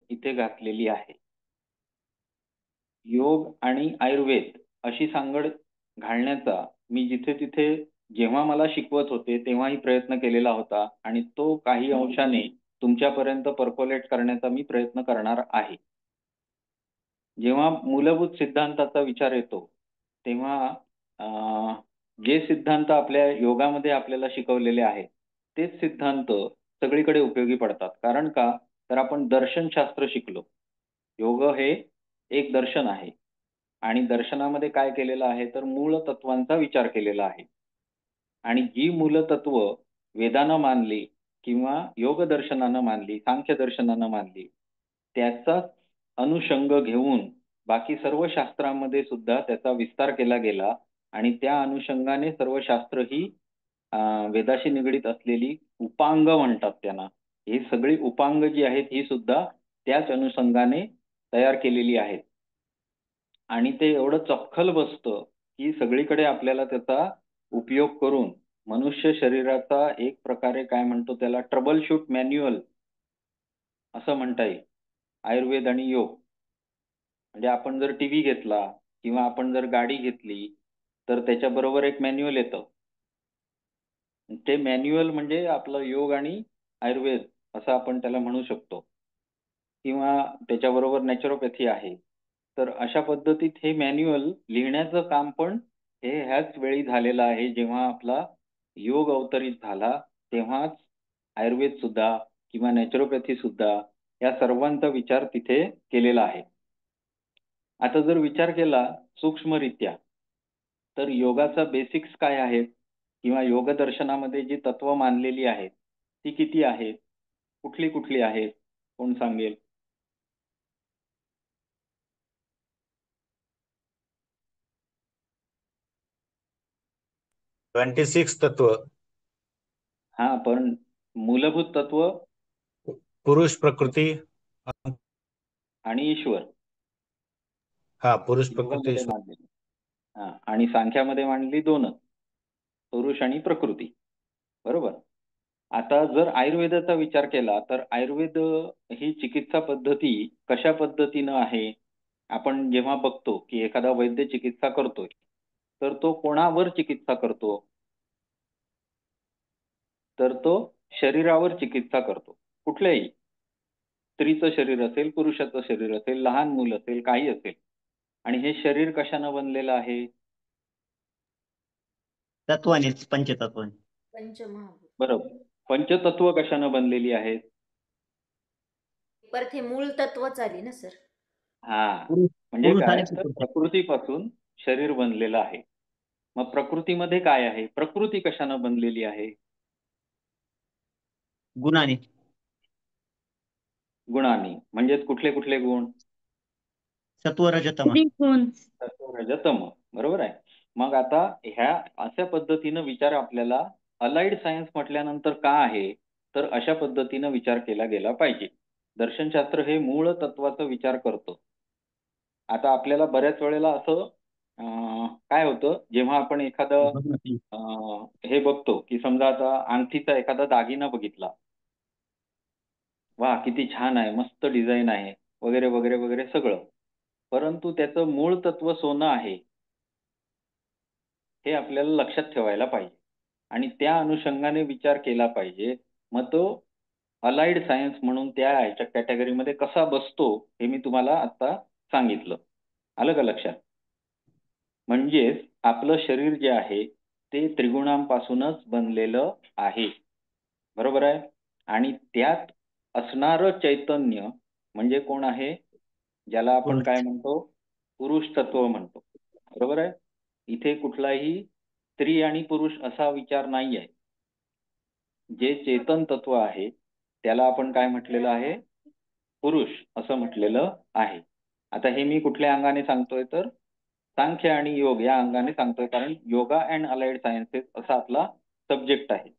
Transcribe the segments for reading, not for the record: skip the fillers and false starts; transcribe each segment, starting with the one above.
इथे घातलेली आहे. योग आणि आयुर्वेद अशी सांगड घालण्याचा मी जिथे तिथे जेव्हा मला शिकवत होते तेव्हाही प्रयत्न केलेला होता आणि तो काही अंशाने तुमच्यापर्यंत परकोलेट करण्याचा मी प्रयत्न करणार आहे. जेव्हा मूलभूत सिद्धांताचा विचार येतो तेव्हा जे सिद्धांत आपल्या योगामध्ये आपल्याला शिकवलेले आहेत तेच सिद्धांत सगळीकडे उपयोगी पडतात. कारण का? तर आपण दर्शनशास्त्र शिकलो. योग हे एक दर्शन आहे आणि दर्शनामध्ये काय केलेलं आहे तर मूळ तत्वांचा विचार केलेला आहे. आणि जी मूलतत्व वेदानं मानली किंवा योग दर्शनानं मानली, सांख्य दर्शनानं मानली, त्याचा अनुषंग घेऊन बाकी सर्व शास्त्रांमध्ये सुद्धा त्याचा विस्तार केला गेला आणि त्या अनुषंगाने सर्व शास्त्र ही वेदाशी निगडीत असलेली उपांग म्हणतात त्यांना. ही सगळी उपांग जी आहेत ही सुद्धा त्याच अनुषंगाने तयार केलेली आहेत. आणि ते एवढं चपखल बसतं, की सगळीकडे आपल्याला त्याचा उपयोग करून मनुष्य शरीराचा एक प्रकारे काय म्हणतो त्याला ट्रबल शूट मॅन्युअल असं म्हणता येईल. आयुर्वेद आणि योग. म्हणजे आपण जर टीव्ही घेतला किंवा आपण जर गाडी घेतली, तर त्याच्याबरोबर एक मॅन्युअल येतं. ते मॅन्युअल म्हणजे आपलं योग आणि आयुर्वेद असं आपण त्याला म्हणू शकतो. किंवा त्याच्याबरोबर नॅचरोपॅथी आहे. तर अशा पद्धतीत हे मॅन्युअल लिहिण्याचं काम पण हे ह्याच वेळी झालेलं आहे, जेव्हा आपला योग अवतरित झाला, तेव्हाच आयुर्वेद सुद्धा किंवा नॅचरोपॅथी सुद्धा या सर्वांचा विचार तिथे केलेला आहे. आता जर विचार केला सूक्ष्मरित्या, तर योगाचा बेसिक्स काय आहेत? किंवा योग दर्शनामध्ये जी तत्व मानलेली आहेत, ती किती आहेत? कुठली-कुठली आहेत? कोण सांगेल? 26 तत्व. हां, पण मूलभूत तत्व पुरुष, प्रकृती. आणि ईश्वर पुरुष, प्रकृती, योगामध्ये ईश्वर. मानलेली. हां, आणि सांख्यामध्ये मांडली 2च, पुरुष आणि प्रकृती. बरोबर? आता जर आयुर्वेदाचा विचार केला, तर आयुर्वेद ही चिकित्सा पद्धती कशा पद्धतीनं आहे? आपण जेव्हा बघतो, की एखादा वैद्य चिकित्सा करतोय, तर तो कोणावर चिकित्सा करतो? तर तो शरीरावर चिकित्सा करतो. कुठल्याही. स्त्रीचं शरीर असेल, पुरुषाचं शरीर असेल, लहान मूल असेल, काही असेल. आणि हे शरीर कशानं बनलेलं आहे? तत्वानेच, पंचतत्वाने. पंचमहाभूत. बरोबर. पंचतत्व कशानं बनलेली आहेत? परत हे मूळ तत्वच आली ना सर. हां. पुरुष म्हणजे पुरुष काय? आणि तर प्रकृती. प्रकृतीपासून शरीर बनलेलं आहे. मग प्रकृतीमध्ये काय आहे? प्रकृती कशानं बनलेली आहे? गुणाने. गुणांनी. म्हणजेच कुठले-कुठले गुण? सत्व रजतम. सत्व, रज, तम. बरोबर आहे. मग आता ह्या अशा पद्धतीनं विचार आपल्याला अलाइड सायन्स म्हटल्यानंतर का आहे? तर अशा पद्धतीनं विचार केला गेला पाहिजे. दर्शनशास्त्र हे मूळ तत्वाचा विचार करतं. आता आपल्याला बऱ्याच वेळेला असं काय होतं, जेव्हा आपण एखादं हे बघतो, की समजा आता अंगठीचा एखादा दागिना बघितला. वाह! किती छान आहे, मस्त डिझाइन आहे, वगैरे, वगैरे, वगैरे सगळं. परंतु त्याचं मूळ तत्व सोनं आहे. हे आपल्याला लक्षात ठेवायला पाहिजे आणि त्या अनुषंगाने विचार केला पाहिजे. मग तो अलाइड सायन्स म्हणून त्या ह्याच्या कॅटेगरीमध्ये कसा बसतो, हे मी तुम्हाला आता सांगितलं. आलं का लक्षात? म्हणजेच आपलं शरीर जे आहे, ते त्रिगुणांपासूनच बनलेलं आहे. बरोबर आहे? आणि त्यात असणारं चैतन्य म्हणजे कोण आहे? ज्याला आपण काय पुरुष. म्हणतो? पुरुष तत्व म्हणतो. बरोबर आहे? इथे कुठलाही स्त्री आणि पुरुष असा विचार नाहीये. जे चेतन तत्व आहे, त्याला आपण काय म्हटलेलं आहे? पुरुष असं म्हटलेलं आहे. आता हे मी कुठल्या अंगाने सांगतोय तर सांख्य आणि योग या अंगाने सांगतोय, कारण योगा अँड अलाइड सायन्सेस असा आपला सब्जेक्ट आहे.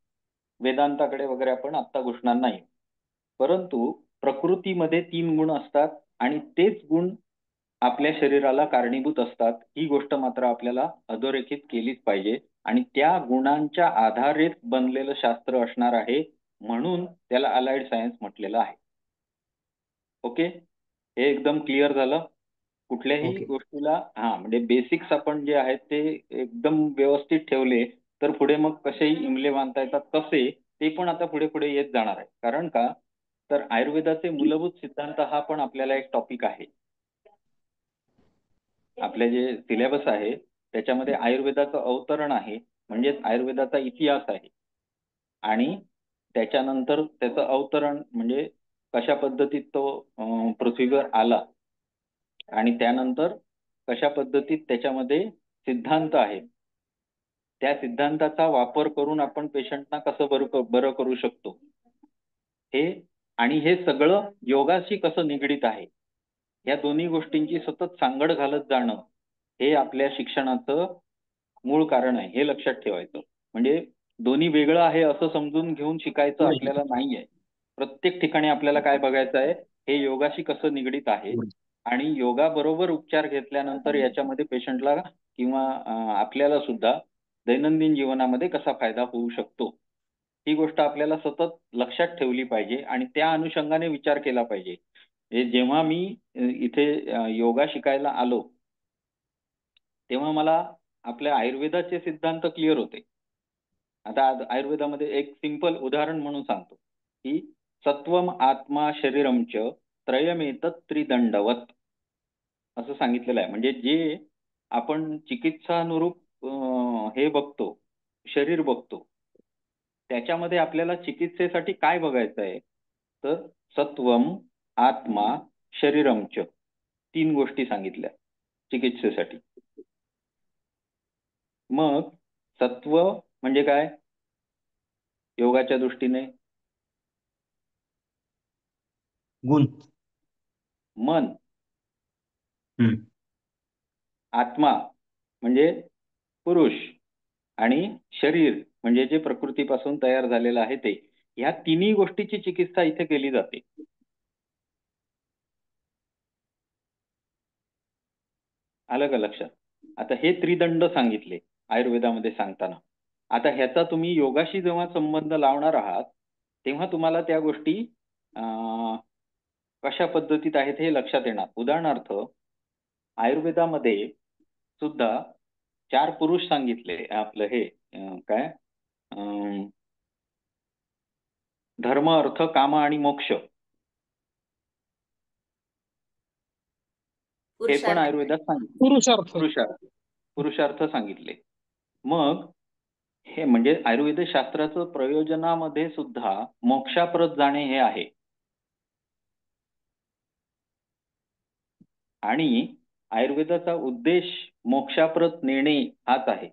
वेदांताकडे वगैरे आपण आत्ता घुसणार नाही. परंतु प्रकृतीमध्ये 3 गुण असतात आणि तेच गुण आपल्या शरीराला कारणीभूत असतात. ही गोष्ट मात्र आपल्याला अधोरेखित केलीच पाहिजे आणि त्या गुणांच्या आधारेच बनलेलं शास्त्र असणार आहे. म्हणून त्याला अलाइड सायन्स म्हटलेलं आहे. ओके, हे एकदम क्लिअर झालं. कुठल्याही ओके. गोष्टीला म्हणजे बेसिक्स आपण जे आहेत ते एकदम व्यवस्थित ठेवले तर पुढे मग कसेही इमले बांधता येतात, कसे ते पण आता पुढे पुढे येत जाणार आहे. कारण का, तर आयुर्वेदाचे मूलभूत सिद्धांत हा पण आपल्याला एक टॉपिक आहे. आपले जे सिलेबस आहे त्याच्यामध्ये आयुर्वेदाचं अवतरण आहे, म्हणजेच आयुर्वेदाचा इतिहास आहे. आणि त्याच्यानंतर त्याचं अवतरण म्हणजे कशा पद्धतीत तो पृथ्वीवर आला आणि त्यानंतर कशा पद्धतीत त्याच्यामध्ये सिद्धांत आहेत, त्या सिद्धांताचा वापर करून आपण पेशंटना कसं बरं करू शकतो हे, आणि हे सगळं योगाशी कसं निगडीत आहे, या दोन्ही गोष्टींची सतत सांगड घालत जाणं हे आपल्या शिक्षणाचं मूळ कारण आहे. हे लक्षात ठेवायचं. म्हणजे दोन्ही वेगळं आहे असं समजून घेऊन शिकायचं आपल्याला नाहीये. प्रत्येक ठिकाणी आपल्याला काय बघायचं आहे, हे योगाशी कसं निगडीत आहे आणि योगाबरोबर उपचार घेतल्यानंतर याच्यामध्ये पेशंटला किंवा आपल्याला सुद्धा दैनंदिन जीवनामध्ये कसा फायदा होऊ शकतो, ही गोष्ट आपल्याला सतत लक्षात ठेवली पाहिजे आणि त्या अनुषंगाने विचार केला पाहिजे. जेव्हा मी इथे योगा शिकायला आलो तेव्हा मला आपल्या आयुर्वेदाचे सिद्धांत क्लिअर होते. आता आयुर्वेदामध्ये एक सिंपल उदाहरण म्हणून सांगतो की सत्वम आत्मा शरीरमच त्रयमेतत् त्रिदंडवत असं सांगितलेलं आहे. म्हणजे जे आपण चिकित्सानुरूप हे बघतो, शरीर बघतो, त्याच्यामध्ये आपल्याला चिकित्सेसाठी काय बघायचं आहे, तर सत्वम आत्मा शरीरमच, 3 गोष्टी सांगितल्या चिकित्सेसाठी. मग सत्व म्हणजे काय योगाच्या दृष्टीने? गुण. मन. हम्म. आत्मा म्हणजे पुरुष आणि शरीर म्हणजे जे प्रकृतीपासून तयार झालेलं आहे ते, ह्या तिन्ही गोष्टीची चिकित्सा इथे केली जाते. आलं का लक्षात? आता हे त्रिदंड सांगितले आयुर्वेदामध्ये सांगताना. आता ह्याचा तुम्ही योगाशी जेव्हा संबंध लावणार आहात तेव्हा तुम्हाला त्या गोष्टी कशा पद्धतीत आहेत हे लक्षात येणार. उदाहरणार्थ आयुर्वेदामध्ये सुद्धा 4 पुरुष सांगितले. आपलं हे काय धर्म अर्थ काम आणि मोक्ष, हे पण आयुर्वेदात सांगितले. पुरुषार्थ सांगितले. मग हे म्हणजे आयुर्वेद शास्त्राचं प्रयोजनामध्ये सुद्धा मोक्षाप्रत जाणे हे आहे. आणि आयुर्वेदाचा उद्देश मोक्षाप्रत नेणे हाच आहे.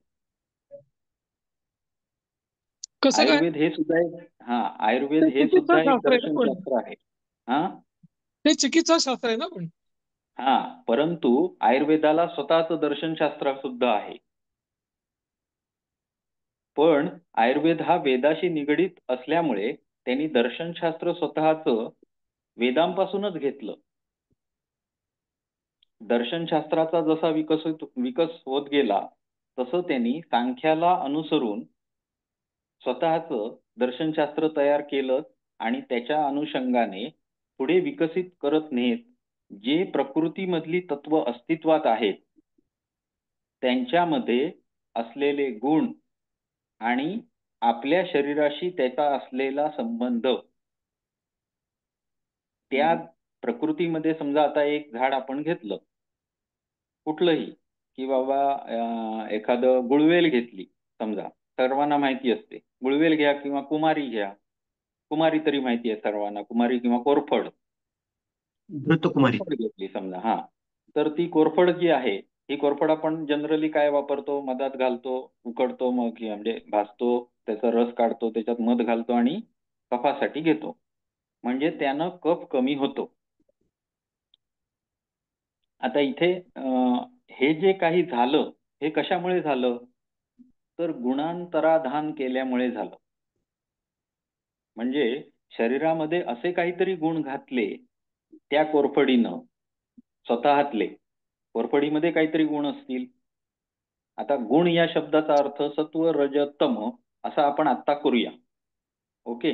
आयुर्वेद हे सुद्धा एक आयुर्वेद हे सुद्धा एक दर्शनशास्त्र आहे. ते चिकित्सा शास्त्र आहे ना. पण परंतु आयुर्वेदाला स्वतःच दर्शनशास्त्र सुद्धा आहे. पण आयुर्वेद हा वेदाशी निगडीत असल्यामुळे त्यांनी दर्शनशास्त्र स्वतःच वेदांपासूनच घेतलं. दर्शनशास्त्राचा जसा विकास होत गेला तसं त्यांनी सांख्याला अनुसरून स्वतःच दर्शनशास्त्र तयार केलं आणि त्याच्या अनुषंगाने पुढे विकसित करत नेत जे प्रकृतीमधली तत्व अस्तित्वात आहेत त्यांच्यामध्ये असलेले गुण आणि आपल्या शरीराशी त्याचा असलेला संबंध, त्या प्रकृतीमध्ये समजा आता एक झाड आपण घेतलं कुठलंही, की बाबा एखादं गुळवेल घेतली समजा, सर्वांना माहिती असते गुळवेल घ्या किंवा कुमारी घ्या. कुमारी तरी माहिती आहे सर्वांना, कुमारी किंवा कोरफड. घृतकुमारी घेतली समजा, तर ती कोरफड जी आहे, ही कोरफड आपण जनरली काय वापरतो, मधात घालतो, उकडतो, मग म्हणजे भाजतो, त्याचा रस काढतो, त्याच्यात मध घालतो आणि कफासाठी घेतो, म्हणजे त्यानं कफ कमी होतो. आता इथे हे जे काही झालं हे कशामुळे झालं, तर गुणांतराधान केल्यामुळे झालं. म्हणजे शरीरामध्ये असे काहीतरी गुण घातले त्या कोरफडीनं स्वतःतले, कोरफडीमध्ये काहीतरी गुण असतील. आता गुण या शब्दाचा अर्थ सत्व रज तम असा आपण आता करूया. ओके,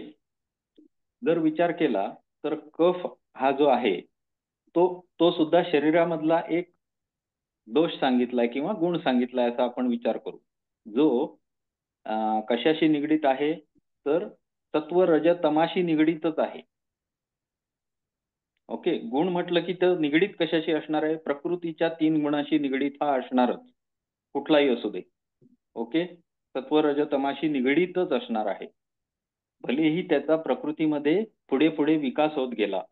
जर विचार केला तर कफ हा जो आहे तो सुद्धा शरीरामधला एक दोष सांगितलाय किंवा गुण सांगितलाय असा आपण विचार करू, जो कशाशी निगडीत आहे, तर सत्व रज तमाशी निगडीतच आहे. ओके, गुण म्हटलं की तर निगडीत कशाशी असणार आहे, प्रकृतीच्या 3 गुणाशी निगडीत हा असणारच, कुठलाही असू दे. ओके, सत्व रज तमाशी निगडीतच असणार आहे. भलेही त्याचा प्रकृतीमध्ये पुढे पुढे विकास होत गेला.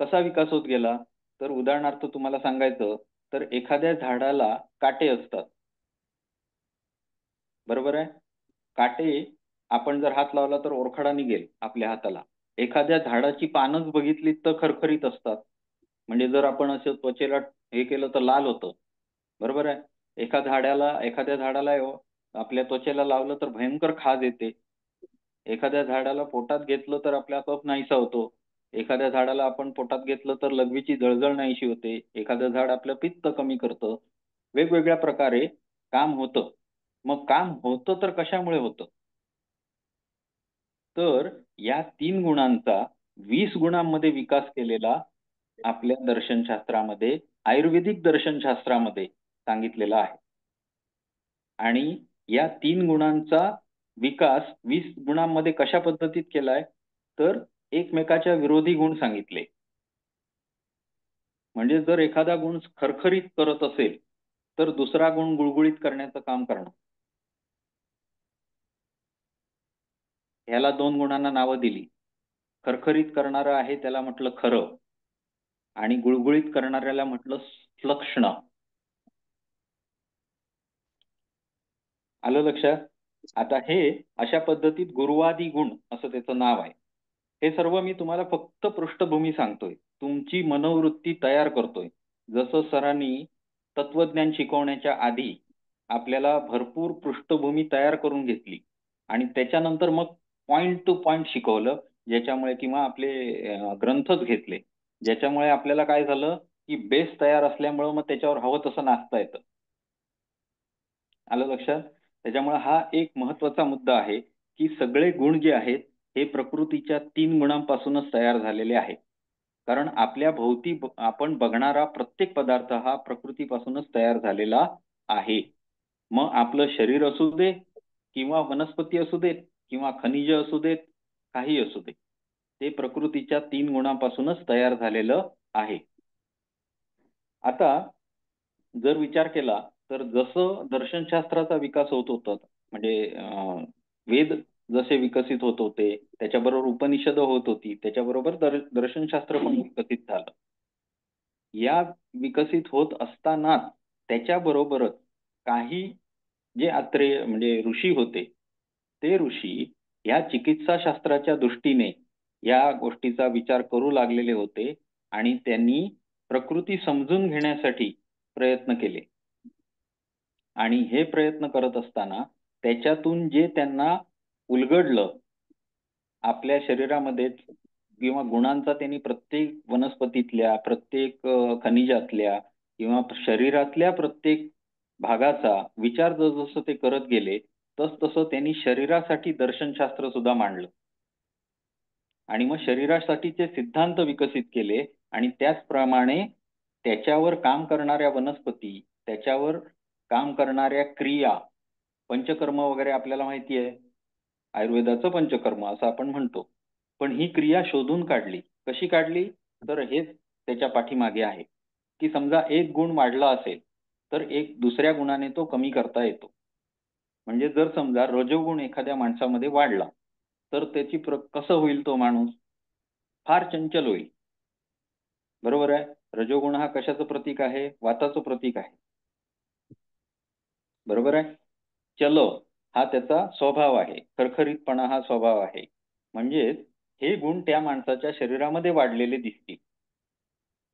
कसा विकास होत गेला, तर उदाहरणार्थ तुम्हाला सांगायचं तर एखाद्या झाडाला काटे असतात, बरोबर आहे. काटे आपण जर हात लावला तर ओरखडा निघेल आपल्या हाताला. एखाद्या झाडाची पानच बघितली तर खरखरीत असतात, म्हणजे जर आपण असं त्वचेला हे केलं तर लाल होतं, बरोबर आहे. एखाद्या झाडाला आपल्या त्वचेला लावलं तर भयंकर खाज येते. एखाद्या झाडाला पोटात घेतलं तर आपला कफ नाहीसा होतो. एखाद्या झाडाला आपण पोटात घेतलं तर लघवीची जळजळ नाहीशी होते. एखादं झाड आपलं पित्त कमी करतं. वेगवेगळ्या प्रकारे काम होतं. मग काम होतं तर कशामुळे होतं, तर या 3 गुणांचा 20 गुणांमध्ये विकास केलेला आपल्या दर्शनशास्त्रामध्ये, आयुर्वेदिक दर्शनशास्त्रामध्ये सांगितलेला आहे. आणि या 3 गुणांचा विकास 20 गुणांमध्ये कशा पद्धतीत केलाय, तर एकमेकाच्या विरोधी गुण सांगितले. म्हणजे जर एखादा गुण खरखरीत करत असेल तर दुसरा गुण गुळगुळीत करण्याचं काम करणार. ह्याला 2 गुणांना नावं दिली. खरखरीत करणारं आहे त्याला म्हटलं खरं, आणि गुळगुळीत करणाऱ्याला म्हटलं लक्षण. आलं लक्षात. आता हे अशा पद्धतीत गुरुवादी गुण असं त्याचं नाव आहे. हे सर्व मी तुम्हाला फक्त पृष्ठभूमी सांगतोय, तुमची मनोवृत्ती तयार करतोय. जसं सरांनी तत्वज्ञान शिकवण्याच्या आधी आपल्याला भरपूर पृष्ठभूमी तयार करून घेतली आणि त्याच्यानंतर मग पॉइंट टू पॉइंट शिकवलं, ज्याच्यामुळे किंवा आपले ग्रंथच घेतले, ज्याच्यामुळे आपल्याला काय झालं की बेस तयार असल्यामुळं मग त्याच्यावर हवं तसं नाचता येतं. आलं लक्षात. त्याच्यामुळे हा एक महत्वाचा मुद्दा आहे की सगळे गुण जे आहेत हे प्रकृतीच्या 3 गुणांपासूनच तयार झालेले आहेत. कारण आपल्या भोवती आपण बघणारा प्रत्येक पदार्थ हा प्रकृतीपासूनच तयार झालेला आहे. मग आपलं शरीर असू दे किंवा वनस्पती असू देत किंवा खनिज असू देत, काही असू दे, ते प्रकृतीच्या 3 गुणांपासूनच तयार झालेलं आहे. आता जर विचार केला तर जसं दर्शनशास्त्राचा विकास होत होता, म्हणजे वेद जसे विकसित होत होते, त्याच्याबरोबर उपनिषद होत होती, त्याच्याबरोबर दर्शनशास्त्र पण विकसित झालं. या विकसित होत असताना त्याच्याबरोबरच काही जे आत्रेय म्हणजे ऋषी होते, ते ऋषी या चिकित्सा शास्त्राच्या दृष्टीने या गोष्टीचा विचार करू लागलेले होते आणि त्यांनी प्रकृती समजून घेण्यासाठी प्रयत्न केले. आणि हे प्रयत्न करत असताना त्याच्यातून जे त्यांना उलगडलं आपल्या शरीरामध्ये किंवा गुणांचा, त्यांनी प्रत्येक वनस्पतीतल्या, प्रत्येक खनिजातल्या किंवा शरीरातल्या प्रत्येक भागाचा विचार जसं ते करत गेले तसं त्यांनी शरीरासाठी दर्शनशास्त्र सुद्धा मांडलं आणि मग शरीरासाठीचे सिद्धांत विकसित केले आणि त्याचप्रमाणे त्याच्यावर काम करणाऱ्या वनस्पती, त्याच्यावर काम करणाऱ्या क्रिया, पंचकर्म वगैरे आपल्याला माहिती आहे, आयुर्वेदाचं पंचकर्म असं आपण म्हणतो. पण ही क्रिया शोधून काढली. कशी काढली, तर हेच त्याच्या पाठीमागे आहे की समजा एक गुण वाढला असेल तर एक दुसऱ्या गुणाने तो कमी करता येतो. म्हणजे जर समजा रजोगुण एखाद्या माणसामध्ये वाढला तर त्याची कसं होईल, तो माणूस फार चंचल होईल, बरोबर आहे. रजोगुण हा कशाचं प्रतीक आहे, वाताचं प्रतीक आहे, बरोबर आहे. चलो हा त्याचा स्वभाव आहे, खरखरीतपणा हा स्वभाव आहे. म्हणजे हे गुण त्या माणसाच्या शरीरामध्ये वाढलेले दिसतील.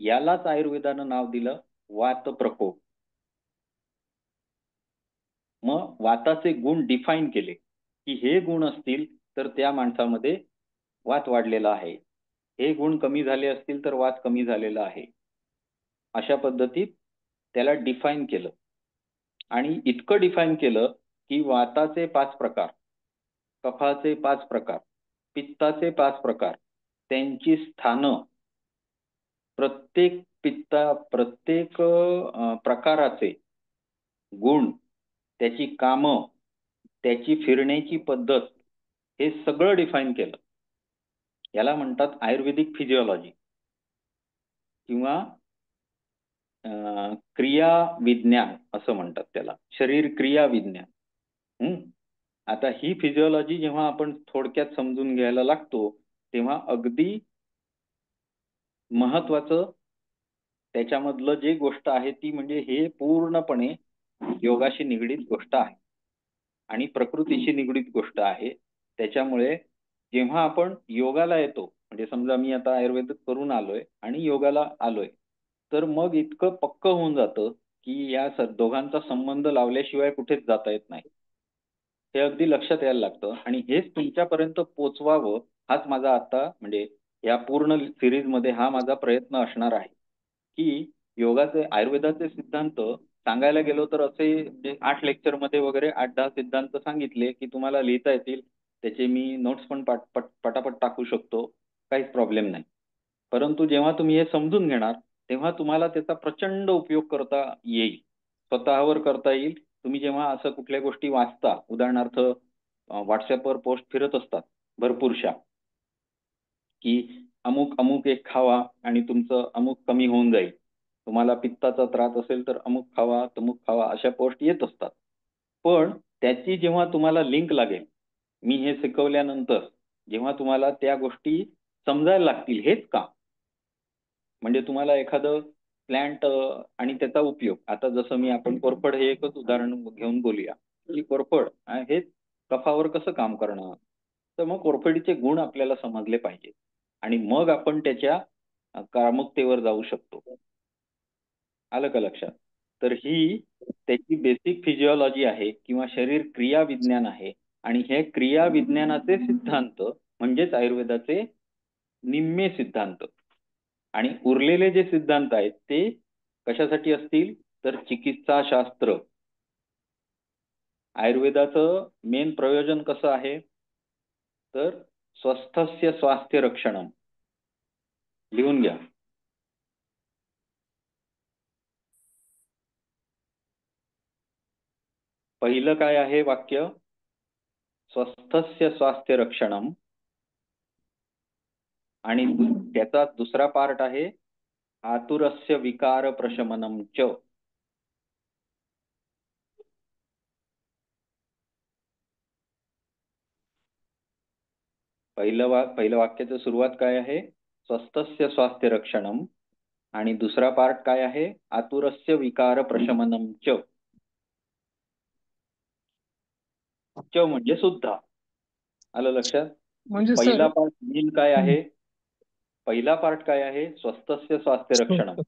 यालाच आयुर्वेदानं नाव दिलं वात प्रकोप. मग वाताचे गुण डिफाईन केले की हे गुण असतील तर त्या माणसामध्ये वात वाढलेला आहे, हे गुण कमी झाले असतील तर वात कमी झालेला आहे. अशा पद्धतीत त्याला डिफाईन केलं आणि इतकं डिफाईन केलं की वाताचे 5 प्रकार, कफाचे 5 प्रकार, पित्ताचे 5 प्रकार, त्यांची स्थानं, प्रत्येक प्रकाराचे गुण, त्याची कामं, त्याची फिरण्याची पद्धत, हे सगळं डिफाईन केलं. याला म्हणतात आयुर्वेदिक फिजिओलॉजी किंवा क्रिया विज्ञान असं म्हणतात त्याला, शरीर क्रिया विज्ञान. आता ही फिजिओलॉजी जेव्हा आपण थोडक्यात समजून घ्यायला लागतो तेव्हा अगदी महत्वाचं त्याच्यामधलं जे गोष्ट आहे ती म्हणजे हे पूर्णपणे योगाशी निगडीत गोष्ट आहे आणि प्रकृतीशी निगडीत गोष्ट आहे. त्याच्यामुळे जेव्हा आपण योगाला येतो, म्हणजे समजा मी आता आयुर्वेद करून आलोय आणि योगाला आलोय, तर मग इतकं पक्क होऊन जातं की या दोघांचा संबंध लावल्याशिवाय कुठेच जाता येत नाही. हे अगदी लक्षात यायला लागतं आणि हेच तुमच्यापर्यंत पोचवावं हाच माझा आता म्हणजे या पूर्ण सिरीज मध्ये हा माझा प्रयत्न असणार आहे की योगाचे आयुर्वेदाचे सिद्धांत सांगायला गेलो तर असे म्हणजे 8 लेक्चर मध्ये वगैरे 8-10 सिद्धांत सांगितले की तुम्हाला लिहिता येतील, त्याचे मी नोट्स पण पटापट टाकू शकतो, काहीच प्रॉब्लेम नाही. परंतु जेव्हा तुम्ही हे समजून घेणार तेव्हा तुम्हाला त्याचा प्रचंड उपयोग करता येईल, स्वतःवर करता येईल. तुम्ही जेव्हा असं कुठल्या गोष्टी वाचता, उदाहरणार्थ व्हॉट्सअपवर पोस्ट फिरत असतात भरपूरशा की अमुक अमुक एक खावा आणि तुमचं अमुक कमी होऊन जाईल, तुम्हाला पित्ताचा त्रास असेल तर अमुक खावा तमुक खावा, अशा पोस्ट येत असतात. पण त्याची जेव्हा तुम्हाला लिंक लागेल, मी हे शिकवल्यानंतर जेव्हा तुम्हाला त्या गोष्टी समजायला लागतील, हेच का म्हणजे तुम्हाला एखादं प्लांट आणि त्याचा उपयोग, आता जसं मी आपण कोरफड हे एकच उदाहरण घेऊन बोलूया की कोरफड हे कफावर कसं काम करणार, तर मग कोरफडीचे गुण आपल्याला समजले पाहिजे आणि मग आपण त्याच्या कामुकतेवर जाऊ शकतो. आलं का लक्षात? तर ही त्याची बेसिक फिजिओलॉजी आहे किंवा शरीर क्रिया विज्ञान आहे आणि हे क्रिया विज्ञानाचे सिद्धांत म्हणजेच आयुर्वेदाचे निम्मे सिद्धांत आणि उरलेले जे सिद्धांत आहेत ते कशासाठी असतील तर चिकित्सा शास्त्र. आयुर्वेदाचं मेन प्रयोजन कसं आहे तर स्वस्थस्य स्वास्थ्य रक्षणम. लिहून घ्या. पहिलं काय आहे वाक्य, स्वस्थस्य स्वास्थ्य रक्षणम, आणि त्याचा दुसरा पार्ट आहे आतुरस्य विकार प्रशमनम च. पहिलं वाक्याची सुरुवात काय आहे, स्वस्थस्य स्वास्थ्य रक्षणम, आणि दुसरा पार्ट काय आहे, आतुरस्य विकार प्रशमनम च. च म्हणजे सुद्धा. आलं लक्षात? म्हणजे पहिला सर पार्ट मेन काय आहे, पहिला पार्ट काय आहे, स्वस्थस्य स्वास्थ्य रक्षणम.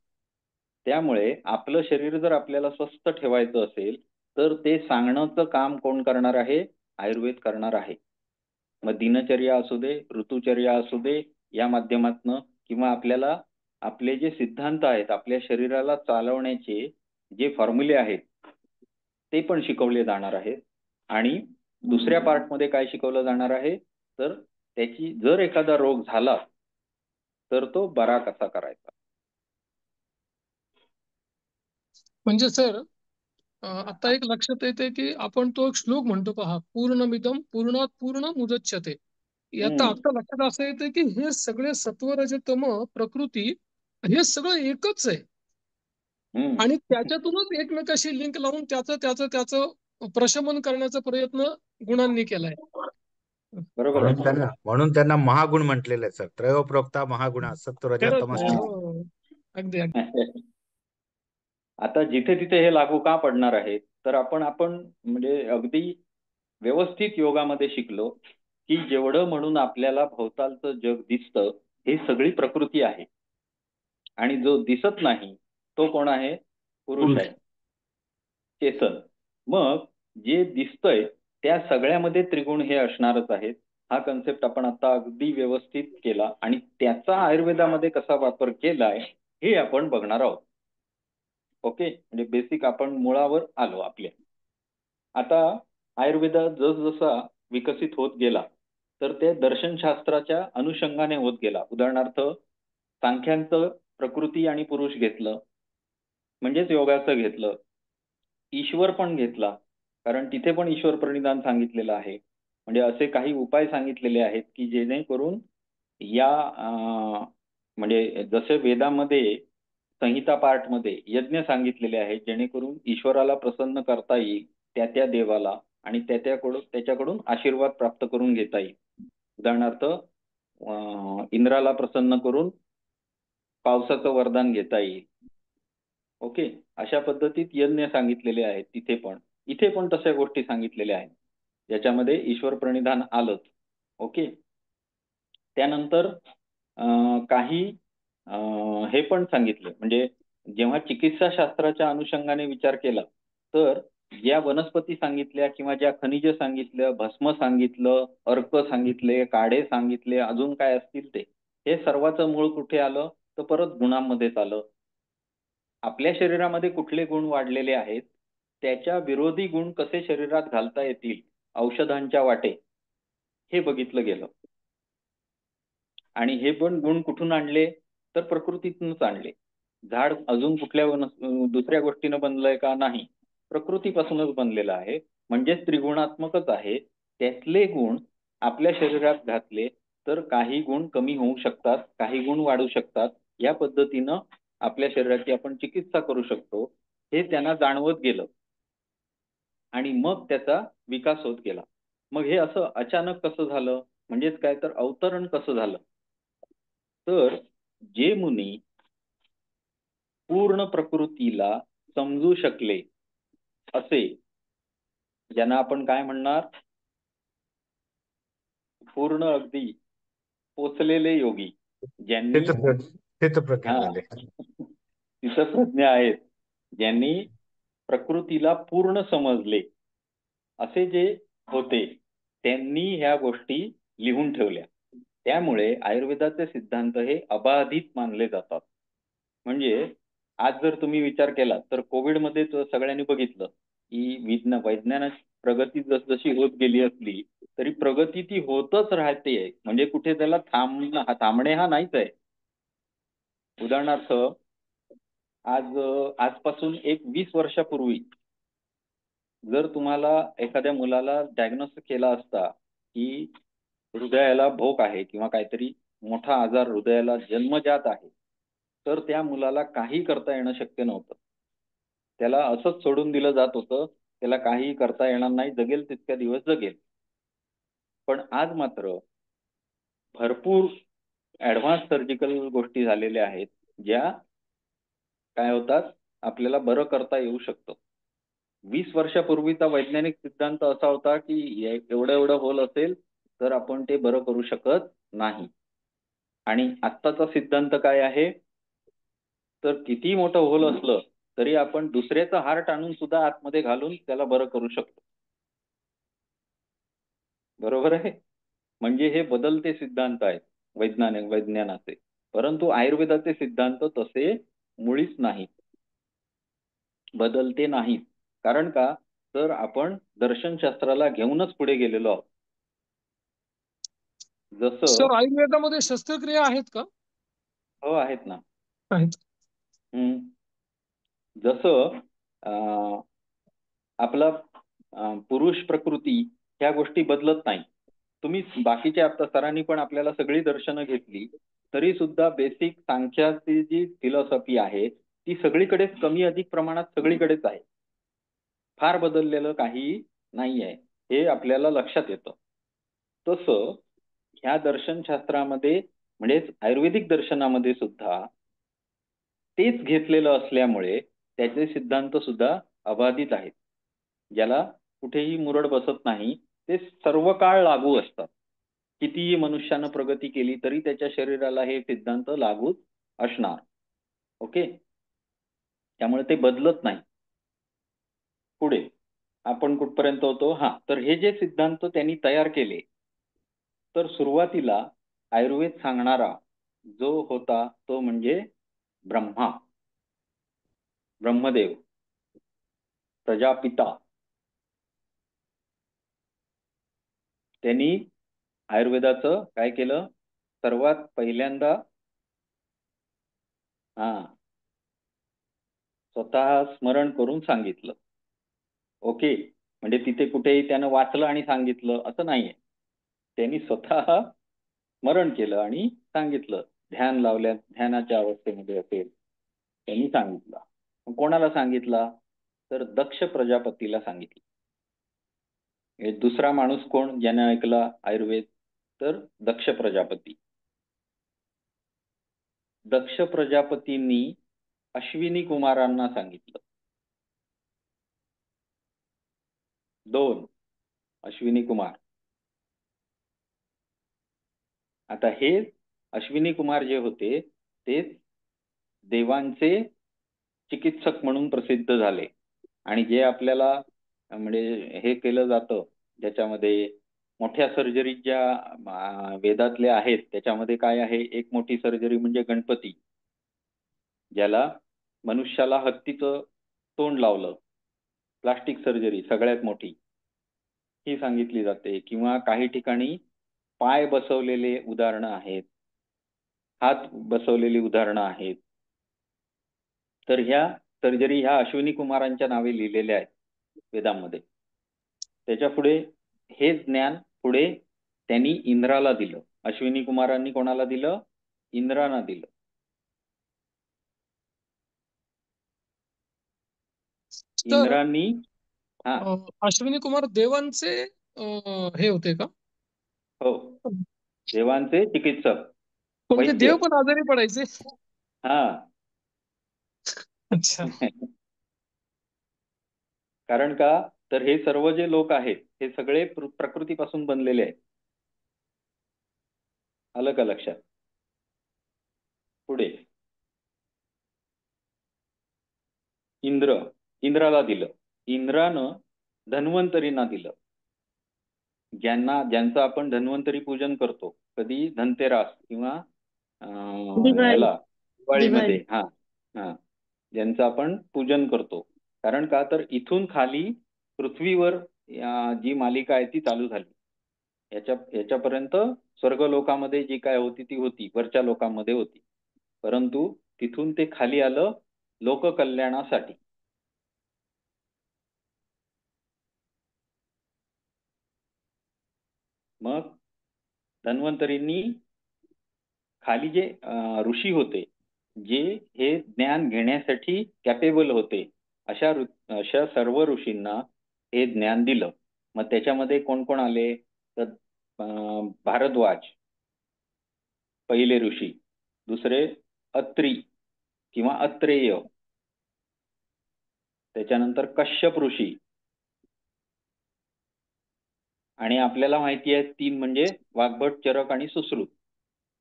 त्यामुळे आपलं शरीर जर आपल्याला स्वस्थ ठेवायचं असेल तर ते सांगण्याचं काम कोण करणार आहे, आयुर्वेद करणार आहे. मग दिनचर्या असू दे, ऋतुचर्या असू दे, या माध्यमातनं किंवा आपल्याला आपले जे सिद्धांत आहेत, आपल्या शरीराला चालवण्याचे जे फॉर्म्युले आहेत ते पण शिकवले जाणार आहेत. आणि दुसऱ्या पार्ट मध्ये काय शिकवलं जाणार आहे तर त्याची जर एखादा रोग झाला तर तो बरा कसा करायचा. म्हणजे सर आता एक लक्षात येते की आपण तो एक श्लोक म्हणतो पहा, पूर्णमिदम पूर्णात पूर्ण मुदच्यते. याचा आता लक्षात असं येते की हे सगळे सत्व रज तम प्रकृती हे सगळं एकच आहे आणि त्याच्यातूनच एकमेकाशी लिंक लावून त्याचं प्रशमन करण्याचा प्रयत्न गुणांनी केलाय. बरोबर आहे. म्हणून त्यांना महागुण म्हटलेले आहेत सर. त्रयोप्रोक्ता महागुणा सत्व रज खरंच आहे, तमश्च. हो. अगदी अगदी. आता जिथे तिथे हे लागू का पडणार आहे तर आपण म्हणजे अगदी व्यवस्थित योगामध्ये शिकलो की जेवढं म्हणून आपल्याला भोवतालचं जग दिसतं हे सगळी प्रकृती आहे आणि जो दिसत नाही तो कोण आहे, पुरुष आहे, चेतन. मग जे दिसतंय त्या सगळ्यामध्ये त्रिगुण हे असणारच आहेत. हा कन्सेप्ट आपण आता अगदी व्यवस्थित केला आणि त्याचा आयुर्वेदामध्ये कसा वापर केलाय हे आपण बघणार आहोत. ओके, म्हणजे बेसिक आपण मुळावर आलो आपल्या. आता आयुर्वेद जसजसा विकसित होत गेला तर ते दर्शनशास्त्राच्या अनुषंगाने होत गेला. उदाहरणार्थ सांख्यांचं प्रकृती आणि पुरुष घेतलं, म्हणजेच योगाचं घेतलं, ईश्वर पण घेतला, कारण तिथे पण ईश्वर प्रणिधान सांगितलेलं आहे. म्हणजे असे काही उपाय सांगितलेले आहेत की जेणेकरून या म्हणजे जसे वेदामध्ये संहिता पार्ट मध्ये यज्ञ सांगितलेले आहेत जेणेकरून ईश्वराला प्रसन्न करता येईल त्या देवाला आणि त्याच्याकडून आशीर्वाद प्राप्त करून घेता येईल. उदाहरणार्थ इंद्राला प्रसन्न करून पावसाचं वरदान घेता येईल. ओके, अशा पद्धतीत यज्ञ सांगितलेले आहेत तिथे पण. इथे पण तशा गोष्टी सांगितलेल्या आहेत ज्याच्यामध्ये ईश्वर प्रणिधान आलंच. ओके, त्यानंतर काही हे पण सांगितलं, म्हणजे जेव्हा चिकित्सा शास्त्राच्या अनुषंगाने विचार केला तर ज्या वनस्पती सांगितल्या किंवा ज्या खनिज सांगितलं, भस्म सांगितलं, अर्क सांगितले, काढे सांगितले, अजून काय असतील ते, हे सर्वाचं मूळ कुठे आलं तर परत गुणांमध्येच आलं. आपल्या शरीरामध्ये कुठले गुण वाढलेले आहेत त्याच्या विरोधी गुण कसे शरीरात घालता येतील औषधांच्या वाटे हे बघितलं गेलं. आणि हे पण गुण कुठून आणले तर प्रकृतीतूनच आणले. झाड अजून कुठल्या दुसऱ्या गोष्टीनं बनलंय का? नाही, प्रकृतीपासूनच बनलेलं आहे. म्हणजे त्रिगुणात्मकच आहे. त्यातले गुण आपल्या शरीरात घातले तर काही गुण कमी होऊ शकतात, काही गुण वाढू शकतात. या पद्धतीनं आपल्या शरीराची आपण चिकित्सा करू शकतो हे त्यांना जाणवत गेलं आणि मग त्याचा विकास होत गेला. मग हे असं अचानक कसं झालं, म्हणजेच काय तर अवतरण कसं झालं, तर जे मुनी पूर्ण प्रकृतीला समजू शकले असे, ज्यांना आपण काय म्हणणार, पूर्ण अगदी पोचलेले योगी, ज्यांनी स्थितप्रज्ञ हा झाले. स्थितप्रज्ञ आहेत, ज्यांनी प्रकृतीला पूर्ण समजले असे जे होते त्यांनी ह्या गोष्टी लिहून ठेवल्या. त्यामुळे आयुर्वेदाचे सिद्धांत हे अबाधित मानले जातात. म्हणजे आज जर तुम्ही विचार केला तर कोविडमध्ये सगळ्यांनी बघितलं की वैज्ञानिक प्रगती जसजशी होत गेली असली तरी प्रगती ती होतच राहते. म्हणजे कुठे त्याला थांबणे हा नाहीच आहे. उदाहरणार्थ आजपासून 20 वर्षापूर्वी जर तुम्हाला एखाद्या मुलाला डायग्नोस केला असता की हृदयाला भोक आहे किंवा काहीतरी मोठा आजार हृदयाला जन्मजात आहे, तर त्या मुलाला काही करता येणं शक्य नव्हतं. त्याला असंच सोडून दिलं जात होतं, त्याला काही करता येणार नाही, जगेल तितक्या दिवस जगेल. पण आज मात्र भरपूर ऍडव्हान्स सर्जिकल गोष्टी झालेल्या आहेत ज्या काय होतात, आपल्याला बरं करता येऊ शकतं. 20 वर्षापूर्वीचा वैज्ञानिक सिद्धांत असा होता की एवढं होल असेल तर आपण ते बरं करू शकत नाही. आणि आत्ताचा सिद्धांत काय आहे, तर किती मोठं होल असलं तरी आपण दुसऱ्याचं हार्ट आणून सुद्धा आतमध्ये घालून त्याला बरं करू शकतो. बरोबर आहे. म्हणजे हे बदलते सिद्धांत आहेत वैज्ञानाचे. परंतु आयुर्वेदाचे सिद्धांत तसे मुळीच नाही, बदलते नाहीत. कारण का, तर आपण दर्शनशास्त्राला घेऊनच पुढे गेलेलो आहोत. जसं सर आयुर्वेदामध्ये शस्त्रक्रिया आहेत का? हो, आहेत ना. आहेत. जसं आपला पुरुष प्रकृती ह्या गोष्टी बदलत नाही. तुम्ही बाकीच्या आता सरांनी पण आपल्याला सगळी दर्शनं घेतली तरी सुद्धा बेसिक सांख्याची जी फिलॉसॉफी आहे ती सगळीकडेच कमी अधिक प्रमाणात सगळीकडेच आहे. फार बदललेलं काही नाही आहे हे आपल्याला लक्षात येतं. तसं ह्या दर्शनशास्त्रामध्ये म्हणजेच आयुर्वेदिक दर्शनामध्ये सुद्धा तेच घेतलेलं असल्यामुळे त्याचे सिद्धांत सुद्धा अबाधित आहेत, ज्याला कुठेही मुरड बसत नाही. ते सर्व काळ लागू असतात. कितीही मनुष्यानं प्रगती केली तरी त्याच्या शरीराला हे सिद्धांत लागूच असणार. ओके, त्यामुळे ते बदलत नाही. पुढे आपण कुठपर्यंत होतो? हा, तर हे जे सिद्धांत त्यांनी तयार केले, तर सुरुवातीला आयुर्वेद सांगणारा जो होता तो म्हणजे ब्रह्मदेव, प्रजापिता. त्यांनी आयुर्वेदाचं काय केलं, सर्वात पहिल्यांदा स्वतः स्मरण करून सांगितलं. ओके, म्हणजे तिथे कुठेही त्यानं वाचलं आणि सांगितलं असं नाहीये. त्यांनी स्वतः स्मरण केलं आणि सांगितलं. ध्यान लावल्या, ध्यानाच्या अवस्थेमध्ये असेल त्यांनी सांगितलं. मग कोणाला सांगितला, तर दक्ष प्रजापतीला सांगितलं. हे दुसरा माणूस कोण ज्याने ऐकला आयुर्वेद, तर दक्ष प्रजापती. दक्ष प्रजापतींनी अश्विनी कुमारांना सांगितलं. 2 अश्विनी कुमार. आता हे अश्विनी कुमार जे होते ते देवांचे चिकित्सक म्हणून प्रसिद्ध झाले आणि जे आपल्याला म्हणजे हे केलं जातं ज्याच्यामध्ये मोठ्या सर्जरी ज्या वेदातल्या आहेत त्याच्यामध्ये काय आहे, एक मोठी सर्जरी म्हणजे गणपती, ज्याला मनुष्याला हत्तीचं तोंड लावलं, प्लास्टिक सर्जरी सगळ्यात मोठी ही सांगितली जाते. किंवा काही ठिकाणी पाय बसवलेले उदाहरणं आहेत, हात बसवलेली उदाहरणं आहेत. तर ह्या सर्जरी ह्या अश्विनी कुमारांच्या नावे लिहिलेल्या आहेत वेदांमध्ये. त्याच्या पुढे हे ज्ञान पुढे त्यांनी इंद्राला दिलं. अश्विनी कुमारांनी कोणाला दिलं, इंद्रांना दिलं. तर इंद्रांनी अश्विनी कुमार देवांचे हे होते का? हो, देवांचे चिकित्सक, म्हणजे वैद्य. देव पण आजारी पडायचे. हा अच्छा. कारण का, तर हे सर्व जे लोक आहेत हे सगळे प्रकृतीपासून बनलेले आहेत. आलं का लक्षात? पुढे इंद्राला दिलं. इंद्रानं धन्वंतरींना दिलं. ज्यांचं आपण धन्वंतरी पूजन करतो कधी, धनतेरास किंवा ह्याला दिवाळीमध्ये. ज्यांचं आपण पूजन करतो. कारण का, तर इथून खाली पृथ्वीवर जी मालिका आहे ती चालू झाली. याच्यापर्यंत स्वर्ग लोकामध्ये जी काय होती ती होती, वरच्या लोकांमध्ये होती. परंतु तिथून ते खाली आलं लोककल्याणासाठी. मग धन्वंतरींनी खाली जे ऋषी होते, जे हे ज्ञान घेण्यासाठी कॅपेबल होते, अशा सर्व ऋषींना हे ज्ञान दिलं. मग त्याच्यामध्ये कोण कोण आले, तर भारद्वाज पहिले ऋषी, दुसरे अत्री किंवा अत्रेय, त्याच्यानंतर कश्यप ऋषी, आणि आपल्याला माहिती आहे 3 म्हणजे वाग्भट, चरक आणि सुश्रुत.